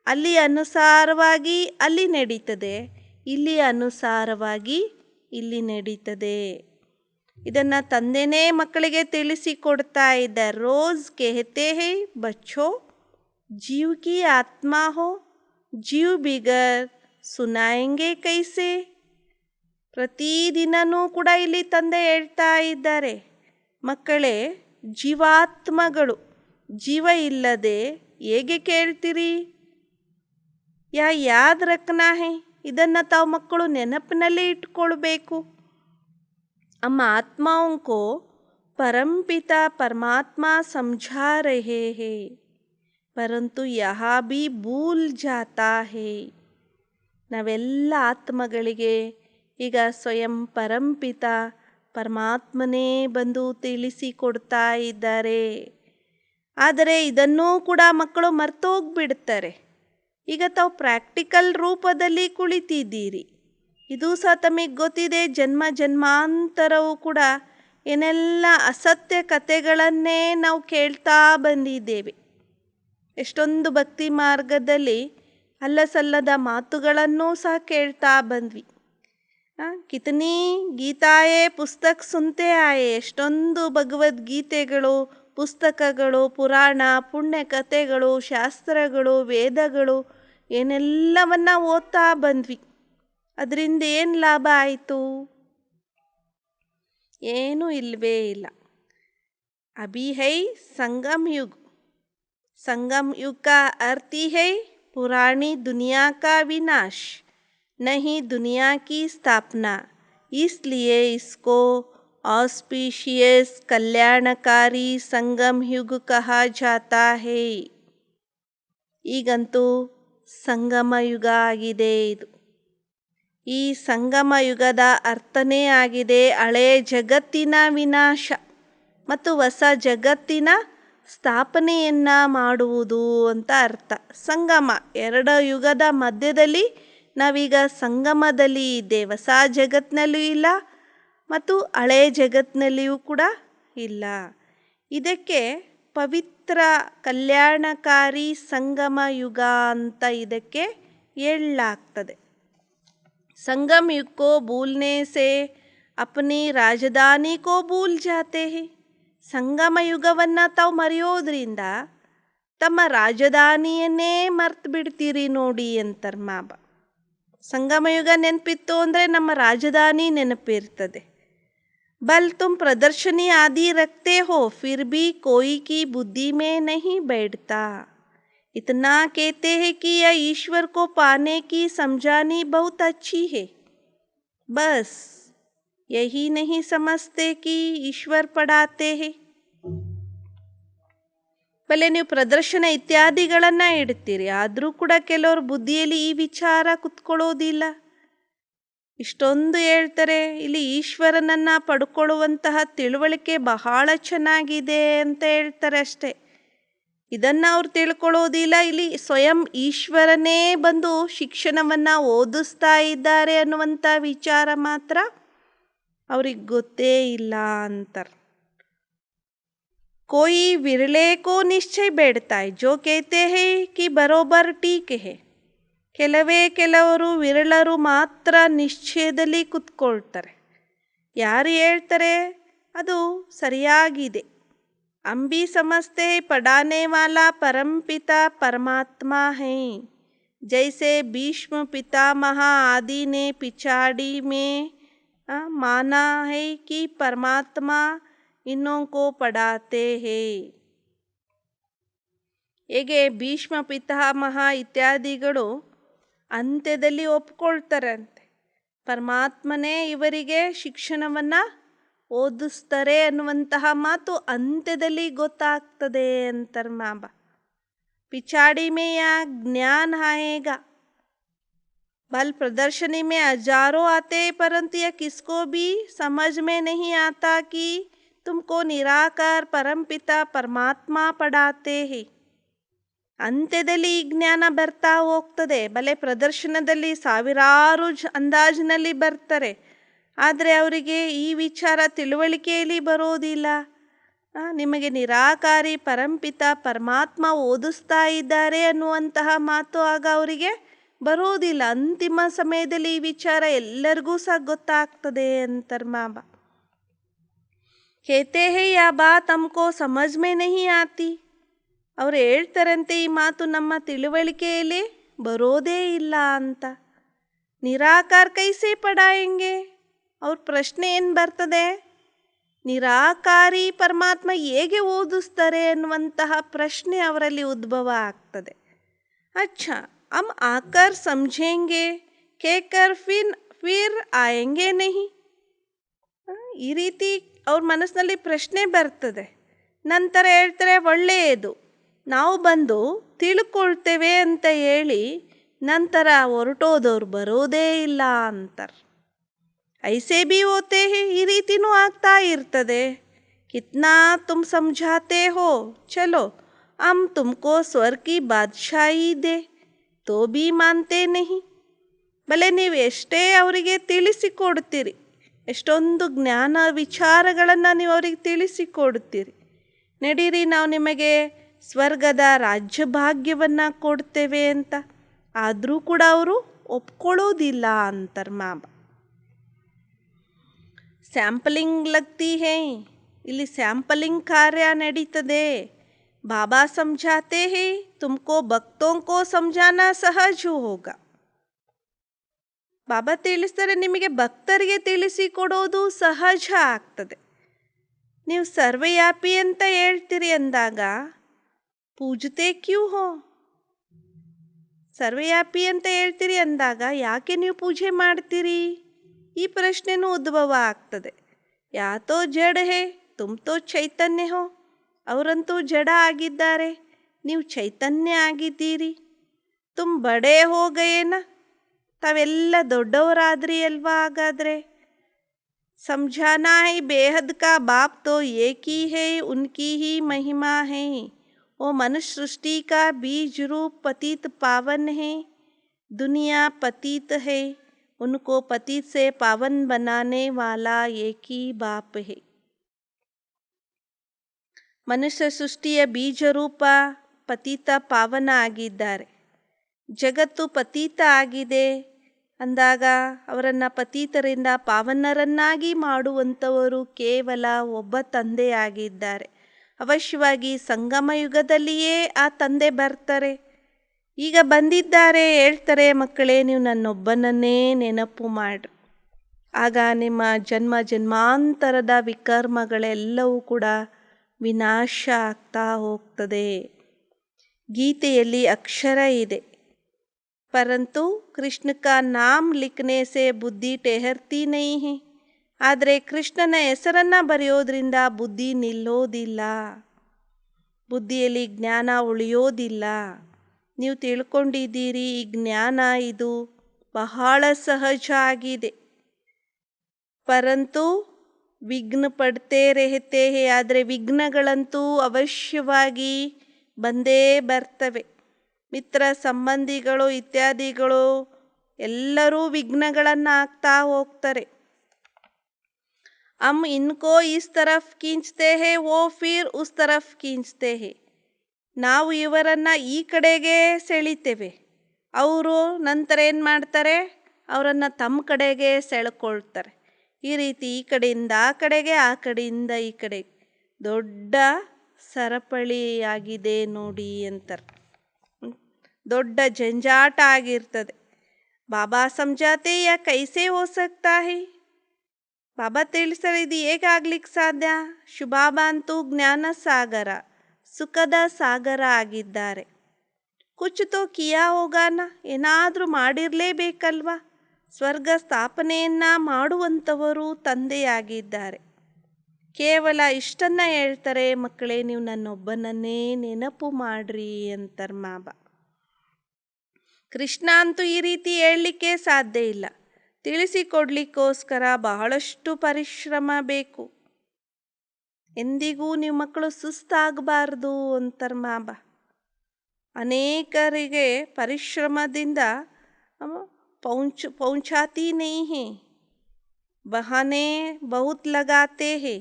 ಅಲ್ಲಿ ಅನುಸಾರವಾಗಿ ಅಲ್ಲಿ ನಡೀತದೆ, ಇಲ್ಲಿ ಅನುಸಾರವಾಗಿ ಇಲ್ಲಿ ನಡೀತದೆ. ಇದನ್ನು ತಂದೆನೇ ಮಕ್ಕಳಿಗೆ ತಿಳಿಸಿಕೊಡ್ತಾ ಇದ್ದಾರೆ. ರೋಜ್ कहते हैं बच्चों जीव की आत्मा हो, जीव बिगर सुनाएंगे कैसे. ಪ್ರತಿದಿನವೂ ಕೂಡ ಇಲ್ಲಿ ತಂದೆ ಹೇಳ್ತಾ ಇದ್ದಾರೆ, ಮಕ್ಕಳೇ ಜೀವಾತ್ಮಗಳು, ಜೀವ ಇಲ್ಲದೆ ಹೇಗೆ ಕೇಳ್ತೀರಿ. ಯಾದ್ ರಖನಾ ಹೈ, ಇದನ್ನು ತಾವು ಮಕ್ಕಳು ನೆನಪಿನಲ್ಲಿ ಇಟ್ಕೊಳ್ಬೇಕು. हम आत्माओं को परमपिता परमात्मा समझा रहे हैं, परंतु यहाँ भी भूल जाता है. ನಾವೆಲ್ಲ ಆತ್ಮಗಳಿಗೆ ಈಗ ಸ್ವಯಂ ಪರಂಪಿತ ಪರಮಾತ್ಮನೇ ಬಂದು ತಿಳಿಸಿಕೊಡ್ತಾ ಇದ್ದಾರೆ. ಆದರೆ ಇದನ್ನೂ ಕೂಡ ಮಕ್ಕಳು ಮರ್ತೋಗ್ಬಿಡ್ತಾರೆ. ಈಗ ತಾವು ಪ್ರಾಕ್ಟಿಕಲ್ ರೂಪದಲ್ಲಿ ಕುಳಿತಿದ್ದೀರಿ, ಇದು ಸಹ ತಮಗೆ ಗೊತ್ತಿದೆ. ಜನ್ಮ ಜನ್ಮಾಂತರವೂ ಕೂಡ ಏನೆಲ್ಲ ಅಸತ್ಯ ಕಥೆಗಳನ್ನೇ ನಾವು ಕೇಳ್ತಾ ಬಂದಿದ್ದೇವೆ. ಎಷ್ಟೊಂದು ಭಕ್ತಿ ಮಾರ್ಗದಲ್ಲಿ ಅಲ್ಲಸಲ್ಲದ ಮಾತುಗಳನ್ನೂ ಸಹ ಕೇಳ್ತಾ ಬಂದ್ವಿ. ಕಿತನಿ ಗೀತಾಯೇ ಪುಸ್ತಕ ಸುನ್ತೆ ಆಯೆ. ಎಷ್ಟೊಂದು ಭಗವದ್ಗೀತೆಗಳು, ಪುಸ್ತಕಗಳು, ಪುರಾಣ, ಪುಣ್ಯ ಕಥೆಗಳು, ಶಾಸ್ತ್ರಗಳು, ವೇದಗಳು ಏನೆಲ್ಲವನ್ನ ಓದ್ತಾ ಬಂದ್ವಿ. ಅದರಿಂದ ಏನು ಲಾಭ ಆಯಿತು? ಏನೂ ಇಲ್ಲವೇ ಇಲ್ಲ. ಅಭಿ ಹೈ ಸಂಗಮ್ ಯುಗ್. ಸಂಗಮ್ ಯುಗ್ का अर्थ ही है पुरानी दुनिया का विनाश, नहीं दुनिया की स्थापना. इसलिए इसको ऑस्पिशियस कल्याणकारी संगम युग कहा जाता है. ಈಗಂತೂ ಸಂಗಮ ಯುಗ ಆಗಿದೆ. ಇದು ಈ ಸಂಗಮ ಯುಗದ ಅರ್ಥನೇ ಆಗಿದೆ ಹಳೆಯ ಜಗತ್ತಿನ ವಿನಾಶ ಮತ್ತು ಹೊಸ ಜಗತ್ತಿನ ಸ್ಥಾಪನೆಯನ್ನು ಮಾಡುವುದು ಅಂತ ಅರ್ಥ. ಸಂಗಮ, ಎರಡು ಯುಗದ ಮಧ್ಯದಲ್ಲಿ ನಾವೀಗ ಸಂಗಮದಲ್ಲಿ ಇದ್ದೇವೆ. ಹೊಸ ಜಗತ್ತಿನಲ್ಲೂ ಇಲ್ಲ ಮತ್ತು ಹಳೆಯ ಜಗತ್ತಿನಲ್ಲಿಯೂ ಕೂಡ ಇಲ್ಲ. ಇದಕ್ಕೆ ಪವಿತ್ರ ಕಲ್ಯಾಣಕಾರಿ ಸಂಗಮ ಯುಗ ಅಂತ ಇದಕ್ಕೆ ಹೇಳಲಾಗ್ತದೆ. संगम युग को भूलने से अपनी राजधानी को भूल जाते हैं. ಸಂಗಮ ಯುಗವನ್ನು ತಾವು ಮರೆಯೋದ್ರಿಂದ ತಮ್ಮ ರಾಜಧಾನಿಯನ್ನೇ ಮರ್ತು ಬಿಡ್ತೀರಿ ನೋಡಿ ಅಂತಾರೆ ಮಾಬ. ಸಂಗಮ ಯುಗ ನೆನಪಿತ್ತು ಅಂದರೆ ನಮ್ಮ ರಾಜಧಾನಿ ನೆನಪಿರ್ತದೆ. ಬಲ್ ತುಮ್ ಪ್ರದರ್ಶನಿ ಆದಿ ರಖತೆ ಹೋ, ಫಿರ್ ಭಿ ಕೋಯಿ ಕಿ ಬುದ್ಧಿ ಮೇ ನಹಿ बैठता. इतना कहते हैं कि यह ईश्वर को पाने की समझानी बहुत अच्छी है, बस यही नहीं समझते कि ईश्वर पढ़ाते हैं. ಬಲೆ ನೀವು ಪ್ರದರ್ಶನ ಇತ್ಯಾದಿಗಳನ್ನು ಇಡ್ತೀರಿ, ಆದರೂ ಕೂಡ ಕೆಲವರು ಬುದ್ಧಿಯಲ್ಲಿ ಈ ವಿಚಾರ ಕುತ್ಕೊಳ್ಳೋದಿಲ್ಲ. ಇಷ್ಟೊಂದು ಹೇಳ್ತಾರೆ, ಇಲ್ಲಿ ಈಶ್ವರನನ್ನು ಪಡ್ಕೊಳ್ಳುವಂತಹ ತಿಳುವಳಿಕೆ ಬಹಳ ಚೆನ್ನಾಗಿದೆ ಅಂತ ಹೇಳ್ತಾರೆ ಅಷ್ಟೇ. ಇದನ್ನು ಅವ್ರು ತಿಳ್ಕೊಳ್ಳೋದಿಲ್ಲ. ಇಲ್ಲಿ ಸ್ವಯಂ ಈಶ್ವರನೇ ಬಂದು ಶಿಕ್ಷಣವನ್ನು ಓದಿಸ್ತಾ ಇದ್ದಾರೆ ಅನ್ನುವಂಥ ವಿಚಾರ ಮಾತ್ರ ಅವ್ರಿಗೆ ಗೊತ್ತೇ ಇಲ್ಲ ಅಂತಾರೆ. कोई विरले को निश्चय बैठता है जो कहते हैं कि बरोबर ठीक है. ಕೆಲವರು ವಿರಳರು ಮಾತ್ರ ನಿಶ್ಚಯದಲ್ಲಿ ಕುತ್ಕೊಳ್ತಾರೆ. ಯಾರು ಹೇಳ್ತಾರೆ ಅದು ಸರಿಯಾಗಿದೆ, हम भी समझते हैं पढ़ाने वाला परमपिता परमात्मा है। जैसे भीष्म पितामह आदि ने पिछाड़ी में माना है कि परमात्मा इन्हों को पढ़ाते हैं। ಹೇಗೆ ಭೀಷ್ಮ ಪಿತಾಮಹ ಇತ್ಯಾದಿಗಳು ಅಂತ್ಯದಲ್ಲಿ ಒಪ್ಕೊಳ್ತಾರಂತೆ, ಪರಮಾತ್ಮನೇ ಇವರಿಗೆ ಶಿಕ್ಷಣವನ್ನು ಓದಿಸ್ತಾರೆ ಅನ್ನುವಂತಹ ಮಾತು ಅಂತ್ಯದಲ್ಲಿ ಗೊತ್ತಾಗ್ತದೆ ಅಂತಾರೆ ಮಾಬ. पिछाड़ी में या ज्ञान आएगा, बल प्रदर्शनी में हजारों आते हैं परंतु यह किसको भी समझ में नहीं आता कि तुमको निराकार परमपिता परमात्मा पढ़ाते हैं. ಅಂತ್ಯದಲ್ಲಿ ಈ ಜ್ಞಾನ ಬರ್ತಾ ಹೋಗ್ತದೆ. ಬಲೆ ಪ್ರದರ್ಶನದಲ್ಲಿ ಸಾವಿರಾರು ಅಂದಾಜಿನಲ್ಲಿ ಬರ್ತಾರೆ, ಆದರೆ ಅವರಿಗೆ ಈ ವಿಚಾರ ತಿಳುವಳಿಕೆಯಲ್ಲಿ ಬರೋದಿಲ್ಲ. ನಿಮಗೆ ನಿರಾಕಾರಿ ಪರಂಪಿತ ಪರಮಾತ್ಮ ಓದಿಸ್ತಾ ಇದ್ದಾರೆ ಅನ್ನುವಂತಹ ಮಾತು ಆಗ ಅವರಿಗೆ ಬರೋದಿಲ್ಲ. ಅಂತಿಮ ಸಮಯದಲ್ಲಿ ಈ ವಿಚಾರ ಎಲ್ಲರಿಗೂ ಸಹ ಗೊತ್ತಾಗ್ತದೆ ಅಂತಾರೆ ಮಾಬಾ. कहते हैं यह बात हमको समझ में नहीं आती. ಅವರು ಹೇಳ್ತಾರಂತೆ ಈ ಮಾತು ನಮ್ಮ ತಿಳುವಳಿಕೆಯಲ್ಲಿ ಬರೋದೇ ಇಲ್ಲ ಅಂತ. ನಿರಾಕಾರ ಕೈಸೆ ಪಡಾಯಂಗೆ, ಅವ್ರ ಪ್ರಶ್ನೆ ಏನು ಬರ್ತದೆ, ನಿರಾಕಾರಿ ಪರಮಾತ್ಮ ಹೇಗೆ ಓದಿಸ್ತಾರೆ ಅನ್ನುವಂತಹ ಪ್ರಶ್ನೆ ಅವರಲ್ಲಿ ಉದ್ಭವ ಆಗ್ತದೆ. ಅಚ್ಚಾ ಹಮ್ ಆಕರ್ ಸಮझेंगे ಕೇಕರ್ ಫಿರ್ ಆಯಂಗೆ ನಹಿ. ಈ ರೀತಿ ಅವ್ರ ಮನಸ್ಸಿನಲ್ಲಿ ಪ್ರಶ್ನೆ ಬರ್ತದೆ. ನಂತರ ಹೇಳ್ತಾರೆ ಒಳ್ಳೆಯದು, ನಾವು ಬಂದು ತಿಳ್ಕೊಳ್ತೇವೆ ಅಂತ ಹೇಳಿ ನಂತರ ಹೊರಟೋದವ್ರು ಬರೋದೇ ಇಲ್ಲ ಅಂತಾರೆ. ಐಸೆ ಬಿ ಹೋತೆ ಹೇ, ಈ ರೀತಿನೂ ಆಗ್ತಾ ಇರ್ತದೆ. ಕಿತ್ನಾ ತುಮ್ ಸಮझाते हो, ಚಲೋ ಹಮ್ ತುಮಕೋ ಸ್ವರ್ ಕಿ ಬಾದ್ಶಾಹಿ ದೇ ತೋ ಬಿ ಮಾನ್ತೆ ನಹಿ. ಬಲೆ ನೀವು ಎಷ್ಟೇ ಅವರಿಗೆ ತಿಳಿಸಿಕೊಡ್ತೀರಿ, ಎಷ್ಟೊಂದು ಜ್ಞಾನ ವಿಚಾರಗಳನ್ನು ನೀವು ಅವರಿಗೆ ತಿಳಿಸಿಕೊಡ್ತೀರಿ, ನಡೀರಿ ನಾವು ನಿಮಗೆ ಸ್ವರ್ಗದ ರಾಜ್ಯ ಭಾಗ್ಯವನ್ನು ಕೊಡ್ತೇವೆ ಅಂತ, ಆದರೂ ಕೂಡ ಅವರು ಒಪ್ಕೊಳ್ಳೋದಿಲ್ಲ ಅಂತಾರೆ ಮಾಬ. ಸ್ಯಾಂಪಲಿಂಗ್ ಲಗ್ತಿ ಹೇ, ಇಲ್ಲಿ ಸ್ಯಾಂಪಲಿಂಗ್ ಕಾರ್ಯ ನಡೀತದೆ. ಬಾಬಾ ಸಮझाते हैं तुमको भक्तों को समझाना सहज होगा. ಬಾಬಾ ತಿಳಿಸ್ತಾರೆ ನಿಮಗೆ ಭಕ್ತರಿಗೆ ತಿಳಿಸಿಕೊಡೋದು ಸಹಜ ಆಗ್ತದೆ. ನೀವು ಸರ್ವವ್ಯಾಪಿ ಅಂತ ಹೇಳ್ತೀರಿ ಅಂದಾಗ ಪೂಜತೆ ಕ್ಯೂ ಹೋ, ಸರ್ವವ್ಯಾಪಿ ಅಂತ ಹೇಳ್ತೀರಿ ಅಂದಾಗ ಯಾಕೆ ನೀವು ಪೂಜೆ ಮಾಡ್ತೀರಿ, ಈ ಪ್ರಶ್ನೆನೂ ಉದ್ಭವ ಆಗ್ತದೆ. ಯಾತೋ ಜಡ ಹೇ ತುಮ್ ತೋ ಚೈತನ್ಯ ಹೋ, ಅವರಂತೂ ಜಡ ಆಗಿದ್ದಾರೆ, ನೀವು ಚೈತನ್ಯ ಆಗಿದ್ದೀರಿ. ತುಮ್ ಬಡೇ ಹೋ ಗಯೇನ, ತಾವೆಲ್ಲ ದೊಡ್ಡವರಾದ್ರಿ ಅಲ್ವಾ. ಹಾಗಾದರೆ ಸಮझाना है बेहद का बाप तो एक ही है, उनकी ही महिमा है. वो मनुष्य सृष्टि का बीज रूप पतित पावन है, दुनिया पतित है, उनको पतित से पावन बनाने वाला एक ही बाप है. ಮನುಷ್ಯ ಸೃಷ್ಟಿಯ ಬೀಜರೂಪ ಪತಿತ ಪಾವನ ಆಗಿದ್ದಾರೆ. ಜಗತ್ತು ಪತಿತ ಆಗಿದೆ ಅಂದಾಗ ಅವರನ್ನು ಪತಿತರಿಂದ ಪಾವನರನ್ನಾಗಿ ಮಾಡುವಂಥವರು ಕೇವಲ ಒಬ್ಬ ತಂದೆಯಾಗಿದ್ದಾರೆ. ಅವಶ್ಯವಾಗಿ ಸಂಗಮ ಯುಗದಲ್ಲಿಯೇ ಆ ತಂದೆ ಬರ್ತಾರೆ. ಈಗ ಬಂದಿದ್ದಾರೆ, ಹೇಳ್ತಾರೆ ಮಕ್ಕಳೇ ನೀವು ನನ್ನೊಬ್ಬನನ್ನೇ ನೆನಪು ಮಾಡ್ರಿ, ಆಗ ನಿಮ್ಮ ಜನ್ಮ ಜನ್ಮಾಂತರದ ವಿಕರ್ಮಗಳೆಲ್ಲವೂ ಕೂಡ ವಿನಾಶ ಆಗ್ತಾ ಹೋಗ್ತದೆ. ಗೀತೆಯಲ್ಲಿ ಅಕ್ಷರ ಇದೆ, ಪರಂತು ಕೃಷ್ಣ ಕಾ ನಾಮ್ ಲಿಖನೆ ಸೆ ಬುದ್ಧಿ ಟೆಹರ್ತಿ ನಹೀ ಹೈ. ಆದರೆ ಕೃಷ್ಣನ ಹೆಸರನ್ನು ಬರೆಯೋದ್ರಿಂದ ಬುದ್ಧಿ ನಿಲ್ಲೋದಿಲ್ಲ, ಬುದ್ಧಿಯಲ್ಲಿ ಜ್ಞಾನ ಉಳಿಯೋದಿಲ್ಲ. ನೀವು ತಿಳ್ಕೊಂಡಿದ್ದೀರಿ ಈ ಜ್ಞಾನ ಇದು ಬಹಳ ಸಹಜ ಆಗಿದೆ, ಪರಂತು ವಿಘ್ನ ಪಡ್ತೇ ರೆಹತೆ ಹೇ. ಆದರೆ ವಿಘ್ನಗಳಂತೂ ಅವಶ್ಯವಾಗಿ ಬಂದೇ ಬರ್ತವೆ. ಮಿತ್ರ ಸಂಬಂಧಿಗಳು ಇತ್ಯಾದಿಗಳು ಎಲ್ಲರೂ ವಿಘ್ನಗಳನ್ನು ಹಾಕ್ತಾ ಹೋಗ್ತಾರೆ. ಹಮ್ ಇನ್ಕೋ ಇಸ್ ತರಫ್ ಖೀಂಚ್ತೆ ಹೇ, ವೋ ಫಿರ್ ಉಸ್ ತರಫ್ ಖೀಂಚ್ತೆ ಹೇ. ನಾವು ಇವರನ್ನು ಈ ಕಡೆಗೆ ಸೆಳಿತೇವೆ, ಅವರು ನಂತರ ಏನು ಮಾಡ್ತಾರೆ, ಅವರನ್ನು ತಮ್ಮ ಕಡೆಗೆ ಸೆಳ್ಕೊಳ್ತಾರೆ. ಈ ರೀತಿ ಈ ಕಡೆಯಿಂದ ಆ ಕಡೆಗೆ, ಆ ಕಡೆಯಿಂದ ಈ ಕಡೆಗೆ ದೊಡ್ಡ ಸರಪಳಿಯಾಗಿದೆ ನೋಡಿ ಅಂತಾರೆ. ದೊಡ್ಡ ಜಂಜಾಟ ಆಗಿರ್ತದೆ. ಬಾಬಾ ಸಮಜಾತೆ ಯಾ ಕೈಸೆ ಹೋ ಸಕ್ತಾ ಹೈ. ಬಾಬಾ ತಿಳಿಸ್ತಾರೆ ಇದು ಹೇಗಾಗ್ಲಿಕ್ಕೆ ಸಾಧ್ಯ. ಶುಭಾಬಾ ಅಂತೂ ಜ್ಞಾನ ಸಾಗರ, ಸುಖದ ಸಾಗರ ಆಗಿದ್ದಾರೆ. ಕುಚ್ ತೋ ಕಿಯಾ ಹೋಗಾನ, ಏನಾದರೂ ಮಾಡಿರಲೇಬೇಕಲ್ವಾ. ಸ್ವರ್ಗ ಸ್ಥಾಪನೆಯನ್ನ ಮಾಡುವಂಥವರು ತಂದೆಯಾಗಿದ್ದಾರೆ. ಕೇವಲ ಇಷ್ಟನ್ನ ಹೇಳ್ತಾರೆ, ಮಕ್ಕಳೇ ನೀವು ನನ್ನೊಬ್ಬನನ್ನೇ ನೆನಪು ಮಾಡ್ರಿ ಅಂತಾರೆ ಬಾಬಾ. ಕೃಷ್ಣ ಅಂತೂ ಈ ರೀತಿ ಹೇಳಲಿಕ್ಕೆ ಸಾಧ್ಯ ಇಲ್ಲ. ತಿಳಿಸಿಕೊಡ್ಲಿಕ್ಕೋಸ್ಕರ ಬಹಳಷ್ಟು ಪರಿಶ್ರಮ ಬೇಕು. ಎಂದಿಗೂ ನೀವು ಮಕ್ಕಳು ಸುಸ್ತಾಗಬಾರ್ದು ಅಂತಾರೆ ಬಾಬಾ. ಅನೇಕರಿಗೆ ಪರಿಶ್ರಮದಿಂದ ಪೌಂಚಾತಿ ನಹೀ ಹೇ, ಬಹಾನೆ ಬಹುತ್ ಲಗಾತೆ ಹೇ.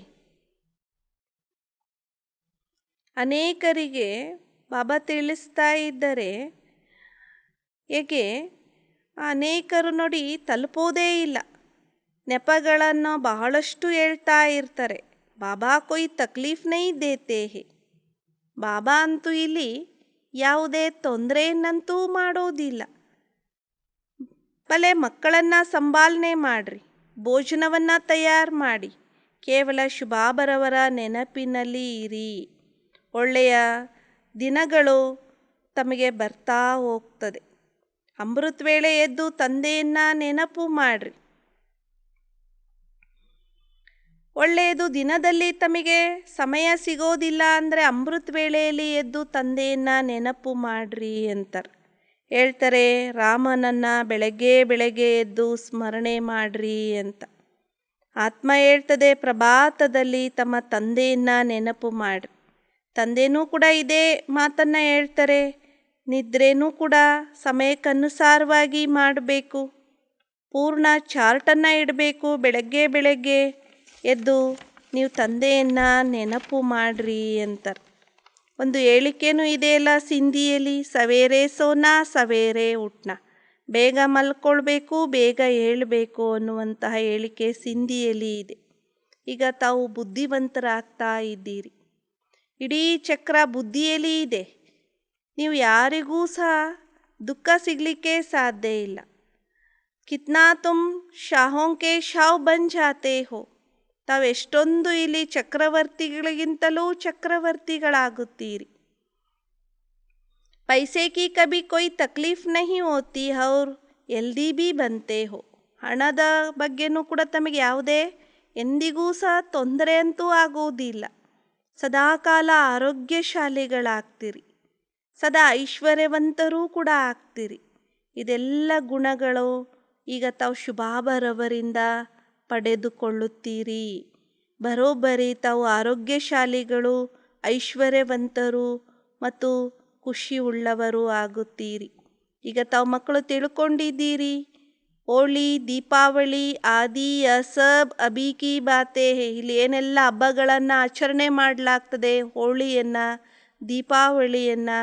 ಅನೇಕರಿಗೆ ಬಾಬಾ ತಿಳಿಸ್ತಾ ಇದ್ದಾರೆ ಹೇಗೆ ಅನೇಕರು ನೋಡಿ ತಲುಪೋದೇ ಇಲ್ಲ. ನೆಪಗಳನ್ನು ಬಹಳಷ್ಟು ಹೇಳ್ತಾ ಇರ್ತಾರೆ. ಬಾಬಾ ಕೊಯ್ ತಕ್ಲೀಫ್ ನಹೀ ದೇತೆ ಹೇ. ಬಾಬಾ ಅಂತೂ ಇಲ್ಲಿ ಯಾವುದೇ ತೊಂದರೆಯನ್ನಂತೂ ಮಾಡೋದಿಲ್ಲ. ಭಲೆ ಮಕ್ಕಳನ್ನು ಸಂಭಾಲನೆ ಮಾಡಿರಿ, ಭೋಜನವನ್ನು ತಯಾರು ಮಾಡಿ, ಕೇವಲ ಶುಭಾಬರವರ ನೆನಪಿನಲ್ಲಿ ಇರಿ. ಒಳ್ಳೆಯ ದಿನಗಳು ತಮಗೆ ಬರ್ತಾ ಹೋಗ್ತದೆ. ಅಮೃತ ವೇಳೆ ಎದ್ದು ತಂದೆಯನ್ನು ನೆನಪು ಮಾಡಿರಿ. ಒಳ್ಳೆಯದು, ದಿನದಲ್ಲಿ ತಮಗೆ ಸಮಯ ಸಿಗೋದಿಲ್ಲ ಅಂದರೆ ಅಮೃತ ವೇಳೆಯಲ್ಲಿ ಎದ್ದು ತಂದೆಯನ್ನು ನೆನಪು ಮಾಡ್ರಿ ಅಂತಾರೆ. ಹೇಳ್ತಾರೆ ರಾಮನನ್ನು ಬೆಳಗ್ಗೆ ಬೆಳಗ್ಗೆ ಎದ್ದು ಸ್ಮರಣೆ ಮಾಡ್ರಿ ಅಂತ. ಆತ್ಮ ಹೇಳ್ತದೆ ಪ್ರಭಾತದಲ್ಲಿ ತಮ್ಮ ತಂದೆಯನ್ನು ನೆನಪು ಮಾಡ್ರಿ. ತಂದೆನೂ ಕೂಡ ಇದೇ ಮಾತನ್ನು ಹೇಳ್ತಾರೆ. ನಿದ್ರೆನೂ ಕೂಡ ಸಮಯಕ್ಕನುಸಾರವಾಗಿ ಮಾಡಬೇಕು. ಪೂರ್ಣ ಚಾರ್ಟನ್ನು ಇಡಬೇಕು. ಬೆಳಗ್ಗೆ ಬೆಳಗ್ಗೆ ಎದ್ದು ನೀವು ತಂದೆಯನ್ನು ನೆನಪು ಮಾಡ್ರಿ ಅಂತಾರೆ. ಒಂದು ಹೇಳಿಕೆನೂ ಇದೆಯಲ್ಲ ಸಿಂಧಿಯಲ್ಲಿ, ಸವೇರೆ ಸೋನಾ ಸವೇರೆ ಉಟ್ನ. ಬೇಗ ಮಲ್ಕೊಳ್ಬೇಕು, ಬೇಗ ಏಳಬೇಕು ಅನ್ನುವಂತಹ ಹೇಳಿಕೆ ಸಿಂಧಿಯಲ್ಲಿ ಇದೆ. ಈಗ ತಾವು ಬುದ್ಧಿವಂತರಾಗ್ತಾ ಇದ್ದೀರಿ. ಇಡೀ ಚಕ್ರ ಬುದ್ಧಿಯಲ್ಲಿ ಇದೆ. ನೀವು ಯಾರಿಗೂ ಸಹ ದುಃಖ ಸಿಗಲಿಕ್ಕೆ ಸಾಧ್ಯ ಇಲ್ಲ. ಕಿತ್ನಾ ತುಮ್ ಶಾಹೋಂಕೆ ಶಾವ್ ಬನ್ ಜಾತೆ ಹೋ. ತಾವು ಎಷ್ಟೊಂದು ಇಲ್ಲಿ ಚಕ್ರವರ್ತಿಗಳಿಗಿಂತಲೂ ಚಕ್ರವರ್ತಿಗಳಾಗುತ್ತೀರಿ. ಪೈಸೆ ಕಿ ಕಭಿ ಕೊಯ್ ತಕ್ಲೀಫ್ ನಹೀ ಹೋತಿ ಔರ್ ಎಲ್ದಿ ಬಿ ಬಂತೆ ಹೋ. ಹಣದ ಬಗ್ಗೆನೂ ಕೂಡ ತಮಗೆ ಯಾವುದೇ ಎಂದಿಗೂ ಸಹ ತೊಂದರೆ ಅಂತೂ ಆಗುವುದಿಲ್ಲ. ಸದಾಕಾಲ ಆರೋಗ್ಯಶಾಲಿಗಳಾಗ್ತೀರಿ, ಸದಾ ಐಶ್ವರ್ಯವಂತರೂ ಕೂಡ ಆಗ್ತೀರಿ. ಇದೆಲ್ಲ ಗುಣಗಳು ಈಗ ತಾವು ಶುಭಾಬರವರಿಂದ ಪಡೆದುಕೊಳ್ಳುತ್ತೀರಿ. ಬರೋಬ್ಬರಿ ತಾವು ಆರೋಗ್ಯಶಾಲಿಗಳು, ಐಶ್ವರ್ಯವಂತರು ಮತ್ತು ಖುಷಿ ಉಳ್ಳವರು ಆಗುತ್ತೀರಿ. ಈಗ ತಾವು ಮಕ್ಕಳು ತಿಳ್ಕೊಂಡಿದ್ದೀರಿ. ಹೋಳಿ, ದೀಪಾವಳಿ ಆದಿ ಸಬ್ ಅಭಿ ಕಿ ಬಾತೆ ಹೇ. ಇಲ್ಲಿ ಏನೆಲ್ಲ ಹಬ್ಬಗಳನ್ನು ಆಚರಣೆ ಮಾಡಲಾಗ್ತದೆ, ಹೋಳಿಯನ್ನು, ದೀಪಾವಳಿಯನ್ನು,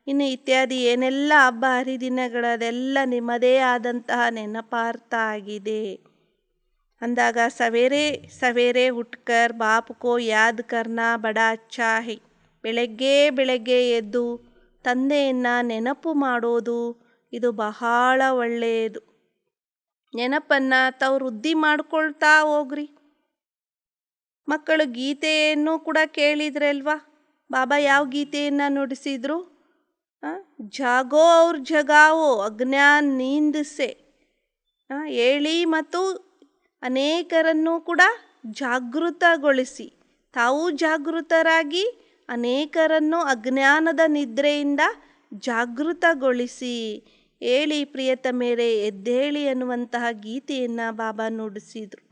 ಇನ್ನು ಇತ್ಯಾದಿ ಏನೆಲ್ಲ ಹಬ್ಬ ಹರಿದಿನಗಳದೆಲ್ಲ ನಿಮ್ಮದೇ ಆದಂತಹ ನೆನಪಾರ್ಥ ಆಗಿದೆ ಅಂದಾಗ ಸವೇರೆ ಸವೇರೆ ಉಟ್ಕರ್ ಬಾಪ್ ಕೋ ಯಾದ್ ಕರ್ನಾ ಬಡಾ ಅಚ್ಚಾ ಹೈ. ಬೆಳಗ್ಗೆ ಬೆಳಗ್ಗೆ ಎದ್ದು ತಂದೆಯನ್ನು ನೆನಪು ಮಾಡೋದು ಇದು ಬಹಳ ಒಳ್ಳೆಯದು. ನೆನಪನ್ನು ತಾವು ವೃದ್ಧಿ ಮಾಡ್ಕೊಳ್ತಾ ಹೋಗ್ರಿ. ಮಕ್ಕಳು ಗೀತೆಯನ್ನು ಕೂಡ ಕೇಳಿದ್ರಲ್ವಾ. ಬಾಬಾ ಯಾವ ಗೀತೆಯನ್ನು ನುಡಿಸಿದ್ರು? ಜಾಗೋ ಔರ್ ಜಗಾವೋ ಅಜ್ಞಾನ್ ನೀಂದ್ ಸೆ. ಹೇಳಿ ಮತ್ತು ಅನೇಕರನ್ನು ಕೂಡ ಜಾಗೃತಗೊಳಿಸಿ, ತಾವು ಜಾಗೃತರಾಗಿ ಅನೇಕರನ್ನು ಅಜ್ಞಾನದ ನಿದ್ರೆಯಿಂದ ಜಾಗೃತಗೊಳಿಸಿ. ಹೇಳಿ ಪ್ರಿಯತಮೇರೆ ಎದ್ದೇಳಿ ಅನ್ನುವಂತಹ ಗೀತೆಯನ್ನು ಬಾಬಾ ನುಡಿಸಿದರು.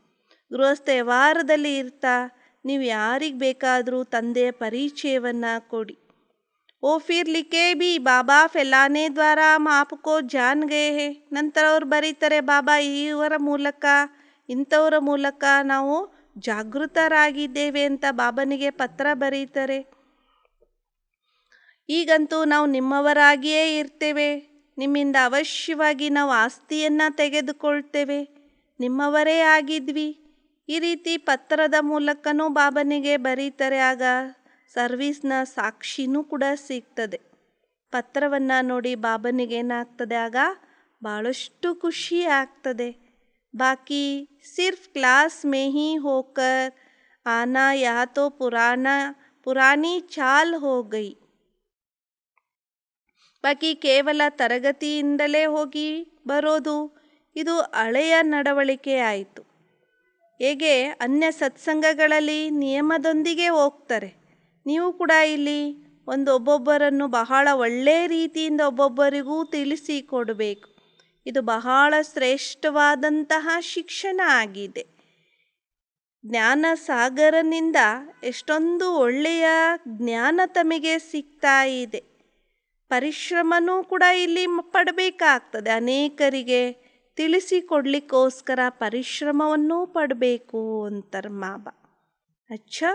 ಗೃಹಸ್ಥ ವ್ಯವಹಾರದಲ್ಲಿ ಇರ್ತಾ ನೀವು ಯಾರಿಗೆ ಬೇಕಾದರೂ ತಂದೆಯ ಪರಿಚಯವನ್ನು ಕೊಡಿ. ಓ ಫಿರ್ ಲಿಖೆ ಬಿ ಬಾಬಾ ಫೆಲಾನೆ ದ್ವಾರ ಹಮ್ ಆಪ್ಕೋ ಜಾನ್ ಗಯೇ ಹೇ. ನಂತರ ಅವ್ರು ಬರೀತಾರೆ, ಬಾಬಾ ಇವರ ಮೂಲಕ ಇಂಥವರ ಮೂಲಕ ನಾವು ಜಾಗೃತರಾಗಿದ್ದೇವೆ ಅಂತ ಬಾಬನಿಗೆ ಪತ್ರ ಬರೀತಾರೆ. ಈಗಂತೂ ನಾವು ನಿಮ್ಮವರಾಗಿಯೇ ಇರ್ತೇವೆ, ನಿಮ್ಮಿಂದ ಅವಶ್ಯವಾಗಿ ನಾವು ಆಸ್ತಿಯನ್ನು ತೆಗೆದುಕೊಳ್ತೇವೆ, ನಿಮ್ಮವರೇ ಆಗಿದ್ವಿ. ಈ ರೀತಿ ಪತ್ರದ ಮೂಲಕನೂ ಬಾಬನಿಗೆ ಬರೀತಾರೆ. ಆಗ ಸರ್ವಿಸ್ನ ಸಾಕ್ಷಿನೂ ಕೂಡ ಸಿಗ್ತದೆ. ಪತ್ರವನ್ನು ನೋಡಿ ಬಾಬನಿಗೆ ಏನಾಗ್ತದೆ, ಆಗ ಭಾಳಷ್ಟು ಖುಷಿ ಆಗ್ತದೆ. ಬಾಕಿ ಸಿರ್ಫ್ ಕ್ಲಾಸ್ ಮೇ ಹಿ ಹೋಕರ್ ಆನಾ ಯಾ ತೋ ಪುರಾನಿ ಚಾಲ್ ಹೋ ಗೈ. ಬಾಕಿ ಕೇವಲ ತರಗತಿಯಿಂದಲೇ ಹೋಗಿ ಬರೋದು, ಇದು ಹಳೆಯ ನಡವಳಿಕೆ ಆಯಿತು. ಹೇಗೆ ಅನ್ಯ ಸತ್ಸಂಗಗಳಲ್ಲಿ ನಿಯಮದೊಂದಿಗೆ ಹೋಗ್ತಾರೆ, ನೀವು ಕೂಡ ಇಲ್ಲಿ ಒಬ್ಬೊಬ್ಬರನ್ನು ಬಹಳ ಒಳ್ಳೆಯ ರೀತಿಯಿಂದ ಒಬ್ಬೊಬ್ಬರಿಗೂ ತಿಳಿಸಿಕೊಡಬೇಕು. ಇದು ಬಹಳ ಶ್ರೇಷ್ಠವಾದಂತಹ ಶಿಕ್ಷಣ ಆಗಿದೆ. ಜ್ಞಾನ ಸಾಗರನಿಂದ ಎಷ್ಟೊಂದು ಒಳ್ಳೆಯ ಜ್ಞಾನ ತಮಗೆ ಸಿಗ್ತಾ ಇದೆ. ಪರಿಶ್ರಮನೂ ಕೂಡ ಇಲ್ಲಿ ಪಡಬೇಕಾಗ್ತದೆ. ಅನೇಕರಿಗೆ ತಿಳಿಸಿಕೊಡ್ಲಿಕ್ಕೋಸ್ಕರ ಪರಿಶ್ರಮವನ್ನೂ ಪಡಬೇಕು ಅಂತಾರೆ ಮಾಬಾ. ಅಚ್ಚಾ,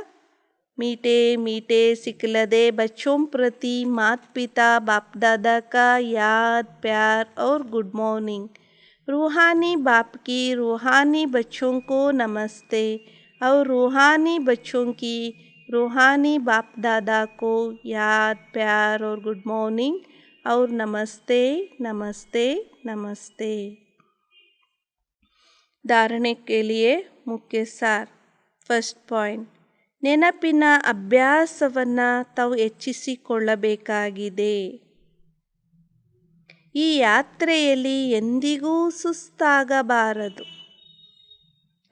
मीठे मीठे सिखलदे बच्चों प्रति माता पिता बाप दादा का याद प्यार और गुड मॉर्निंग. रूहानी बाप की रूहानी बच्चों को नमस्ते और रूहानी बच्चों की रूहानी बाप दादा को याद प्यार और गुड मॉर्निंग और नमस्ते नमस्ते नमस्ते. धारणे के लिए मुख्य सार. फर्स्ट पॉइंट, ನೆನಪಿನ ಅಭ್ಯಾಸವನ್ನು ತಾವು ಹೆಚ್ಚಿಸಿಕೊಳ್ಳಬೇಕಾಗಿದೆ. ಈ ಯಾತ್ರೆಯಲ್ಲಿ ಎಂದಿಗೂ ಸುಸ್ತಾಗಬಾರದು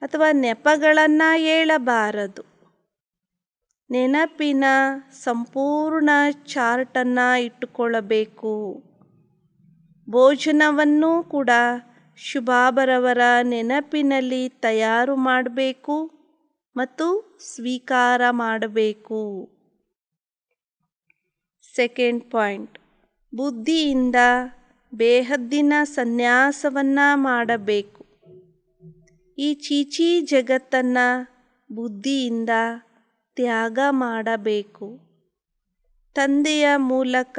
ಅಥವಾ ನೆಪಗಳನ್ನು ಹೇಳಬಾರದು. ನೆನಪಿನ ಸಂಪೂರ್ಣ ಚಾರ್ಟನ್ನು ಇಟ್ಟುಕೊಳ್ಳಬೇಕು. ಭೋಜನವನ್ನು ಕೂಡ ಶುಭಾಬರವರ ನೆನಪಿನಲ್ಲಿ ತಯಾರು ಮಾಡಬೇಕು ಮತ್ತು ಸ್ವೀಕಾರ ಮಾಡಬೇಕು. ಸೆಕೆಂಡ್ ಪಾಯಿಂಟ್, ಬುದ್ಧಿಯಿಂದ ಬೇಹದ್ದಿನ ಸನ್ಯಾಸವನ್ನು ಮಾಡಬೇಕು. ಈ ಚೀಚಿ ಜಗತ್ತನ್ನು ಬುದ್ಧಿಯಿಂದ ತ್ಯಾಗ ಮಾಡಬೇಕು. ತಂದೆಯ ಮೂಲಕ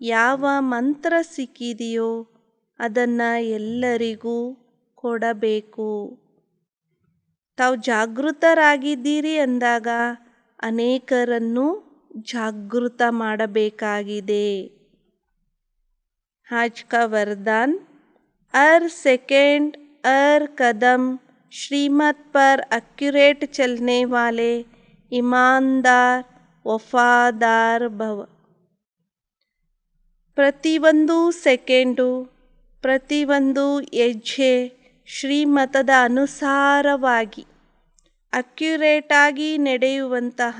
ಯಾವ ಮಂತ್ರ ಸಿಕ್ಕಿದೆಯೋ ಅದನ್ನು ಎಲ್ಲರಿಗೂ ಕೊಡಬೇಕು. ತಾವು ಜಾಗೃತರಾಗಿದ್ದೀರಿ ಅಂದಾಗ ಅನೇಕರನ್ನು ಜಾಗೃತ ಮಾಡಬೇಕಾಗಿದೆ. ಆಜ್ ಕಾ ವರದಾನ್, ಹರ್ ಸೆಕೆಂಡ್ ಹರ್ ಕದಮ್ ಶ್ರೀಮತ್ ಪರ್ ಅಕ್ಯುರೇಟ್ ಚಲನೆ ವಾಲೆ ಇಮಾನ್ದಾರ್ ವಫಾದಾರ್ ಭವ. ಪ್ರತಿಯೊಂದು ಸೆಕೆಂಡು, ಪ್ರತಿಯೊಂದು ಹೆಜ್ಜೆ ಶ್ರೀಮತದ ಅನುಸಾರವಾಗಿ ಅಕ್ಯುರೇಟಾಗಿ ನಡೆಯುವಂತಹ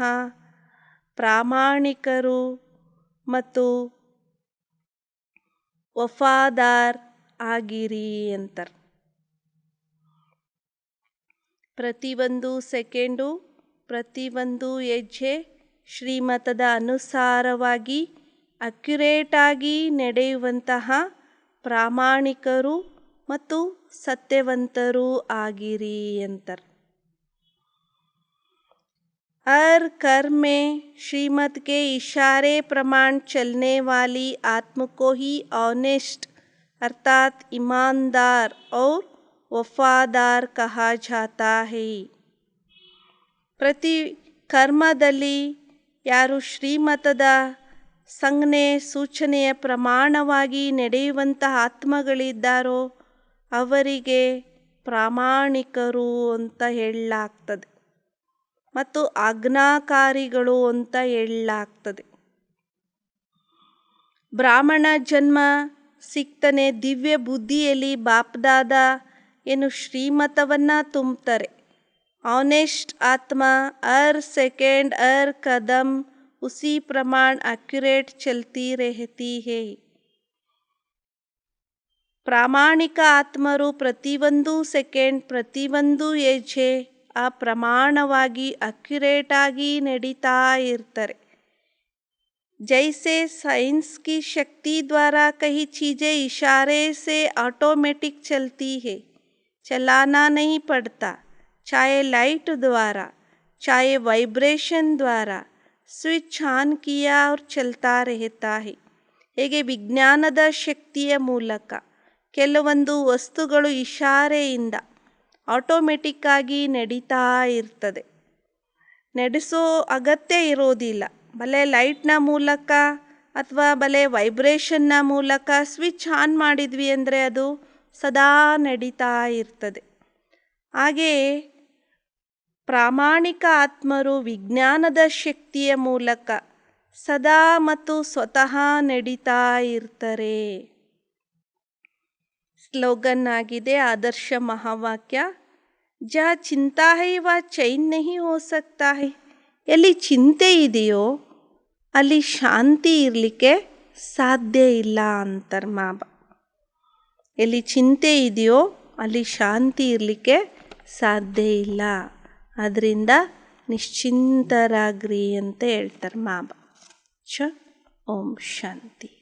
ಪ್ರಾಮಾಣಿಕರು ಮತ್ತು ವಫಾದಾರ್ ಆಗಿರಿ ಅಂತಾರೆ. ಪ್ರತಿಯೊಂದು ಸೆಕೆಂಡು, ಪ್ರತಿಯೊಂದು ಹೆಜ್ಜೆ ಶ್ರೀಮತದ ಅನುಸಾರವಾಗಿ ಅಕ್ಯುರೇಟಾಗಿ ನಡೆಯುವಂತಹ ಪ್ರಾಮಾಣಿಕರು ಮತ್ತು ಸತ್ಯವಂತರೂ ಆಗಿರಿ ಅಂತಾರೆ. हर कर्म में श्रीमत के इशारे प्रमाण चलने वाली आत्म को ही ऑनेस्ट अर्थात ईमानदार और वफादार कहा जाता है. ಪ್ರತಿ ಕರ್ಮದಲ್ಲಿ ಯಾರು ಶ್ರೀಮತದ ಸಂಜ್ಞೆ ಸೂಚನೆಯ ಪ್ರಮಾಣವಾಗಿ ನಡೆಯುವಂತಹ ಆತ್ಮಗಳಿದ್ದಾರೋ ಅವರಿಗೆ ಪ್ರಾಮಾಣಿಕರು ಅಂತ ಹೇಳಲಾಗ್ತದೆ ಮತ್ತು ಆಜ್ಞಾಕಾರಿಗಳು ಅಂತ ಹೇಳಲಾಗ್ತದೆ. ಬ್ರಾಹ್ಮಣ ಜನ್ಮ ಸಿಕ್ತನೆ ದಿವ್ಯ ಬುದ್ಧಿಯಲ್ಲಿ ಬಾಪ್ದಾದ ಏನು ಶ್ರೀಮತವನ್ನು ತುಂಬ್ತಾರೆ. ಆನೆಸ್ಟ್ ಆತ್ಮ ಹರ್ ಸೆಕೆಂಡ್ ಹರ್ ಕದಮ್ ಉಸಿ ಪ್ರಮಾಣ ಅಕ್ಯುರೇಟ್ ಚಲ್ತಿ ರೆಹತಿ ಹೇ. ಪ್ರಾಮಾಣಿಕ ಆತ್ಮರು ಪ್ರತಿಯೊಂದು ಸೆಕೆಂಡ್, ಪ್ರತಿಯೊಂದು ಹೆಜ್ಜೆ ಆ ಪ್ರಮಾಣವಾಗಿ ಅಕ್ಯುರೇಟಾಗಿ ನಡೀತಾ ಇರ್ತಾರೆ. जैसे साइंस की शक्ति द्वारा कई चीज़ें इशारे से ऑटोमेटिक चलती है, चलाना नहीं पड़ता, चाहे लाइट द्वारा चाहे वाइब्रेशन द्वारा स्विच ऑन किया और चलता रहता है. ಹೇಗೆ ವಿಜ್ಞಾನದ ಶಕ್ತಿಯ ಮೂಲಕ ಕೆಲವೊಂದು ವಸ್ತುಗಳು ಇಶಾರೆಯಿಂದ ಆಟೋಮೆಟಿಕ್ಕಾಗಿ ನಡೀತಾ ಇರ್ತದೆ. ನಡೆಸೋ ಅಗತ್ಯ ಇರೋದಿಲ್ಲ. ಭಲೆ ಲೈಟ್ನ ಮೂಲಕ ಅಥವಾ ಭಲೆ ವೈಬ್ರೇಷನ್ನ ಮೂಲಕ ಸ್ವಿಚ್ ಆನ್ ಮಾಡಿದ್ವಿ ಅಂದರೆ ಅದು ಸದಾ ನಡೀತಾ ಇರ್ತದೆ. ಹಾಗೆಯೇ ಪ್ರಾಮಾಣಿಕ ಆತ್ಮರು ವಿಜ್ಞಾನದ ಶಕ್ತಿಯ ಮೂಲಕ ಸದಾ ಮತ್ತು ಸ್ವತಃ ನಡೀತಾ ಇರ್ತಾರೆ. ಸ್ಲೋಗನ್ ಆಗಿದೆ, ಆದರ್ಶ ಮಹಾವಾಕ್ಯ, ಜಾ ಚಿಂತಾ ಹೈ ವಾ ಚೈನ್ ನಹಿ ಹೋ ಸಕ್ತಾ ಹೈ. ಎಲ್ಲಿ ಚಿಂತೆ ಇದೆಯೋ ಅಲ್ಲಿ ಶಾಂತಿ ಇರಲಿಕ್ಕೆ ಸಾಧ್ಯ ಇಲ್ಲ ಅಂತಾರೆ ಬಾಬಾ. ಎಲ್ಲಿ ಚಿಂತೆ ಇದೆಯೋ ಅಲ್ಲಿ ಶಾಂತಿ ಇರಲಿಕ್ಕೆ ಸಾಧ್ಯ ಇಲ್ಲ. ಅದರಿಂದ ನಿಶ್ಚಿಂತರಾಗ್ರಿ ಅಂತ ಹೇಳ್ತಾರೆ ಬಾಬಾ. ಓಂ ಶಾಂತಿ.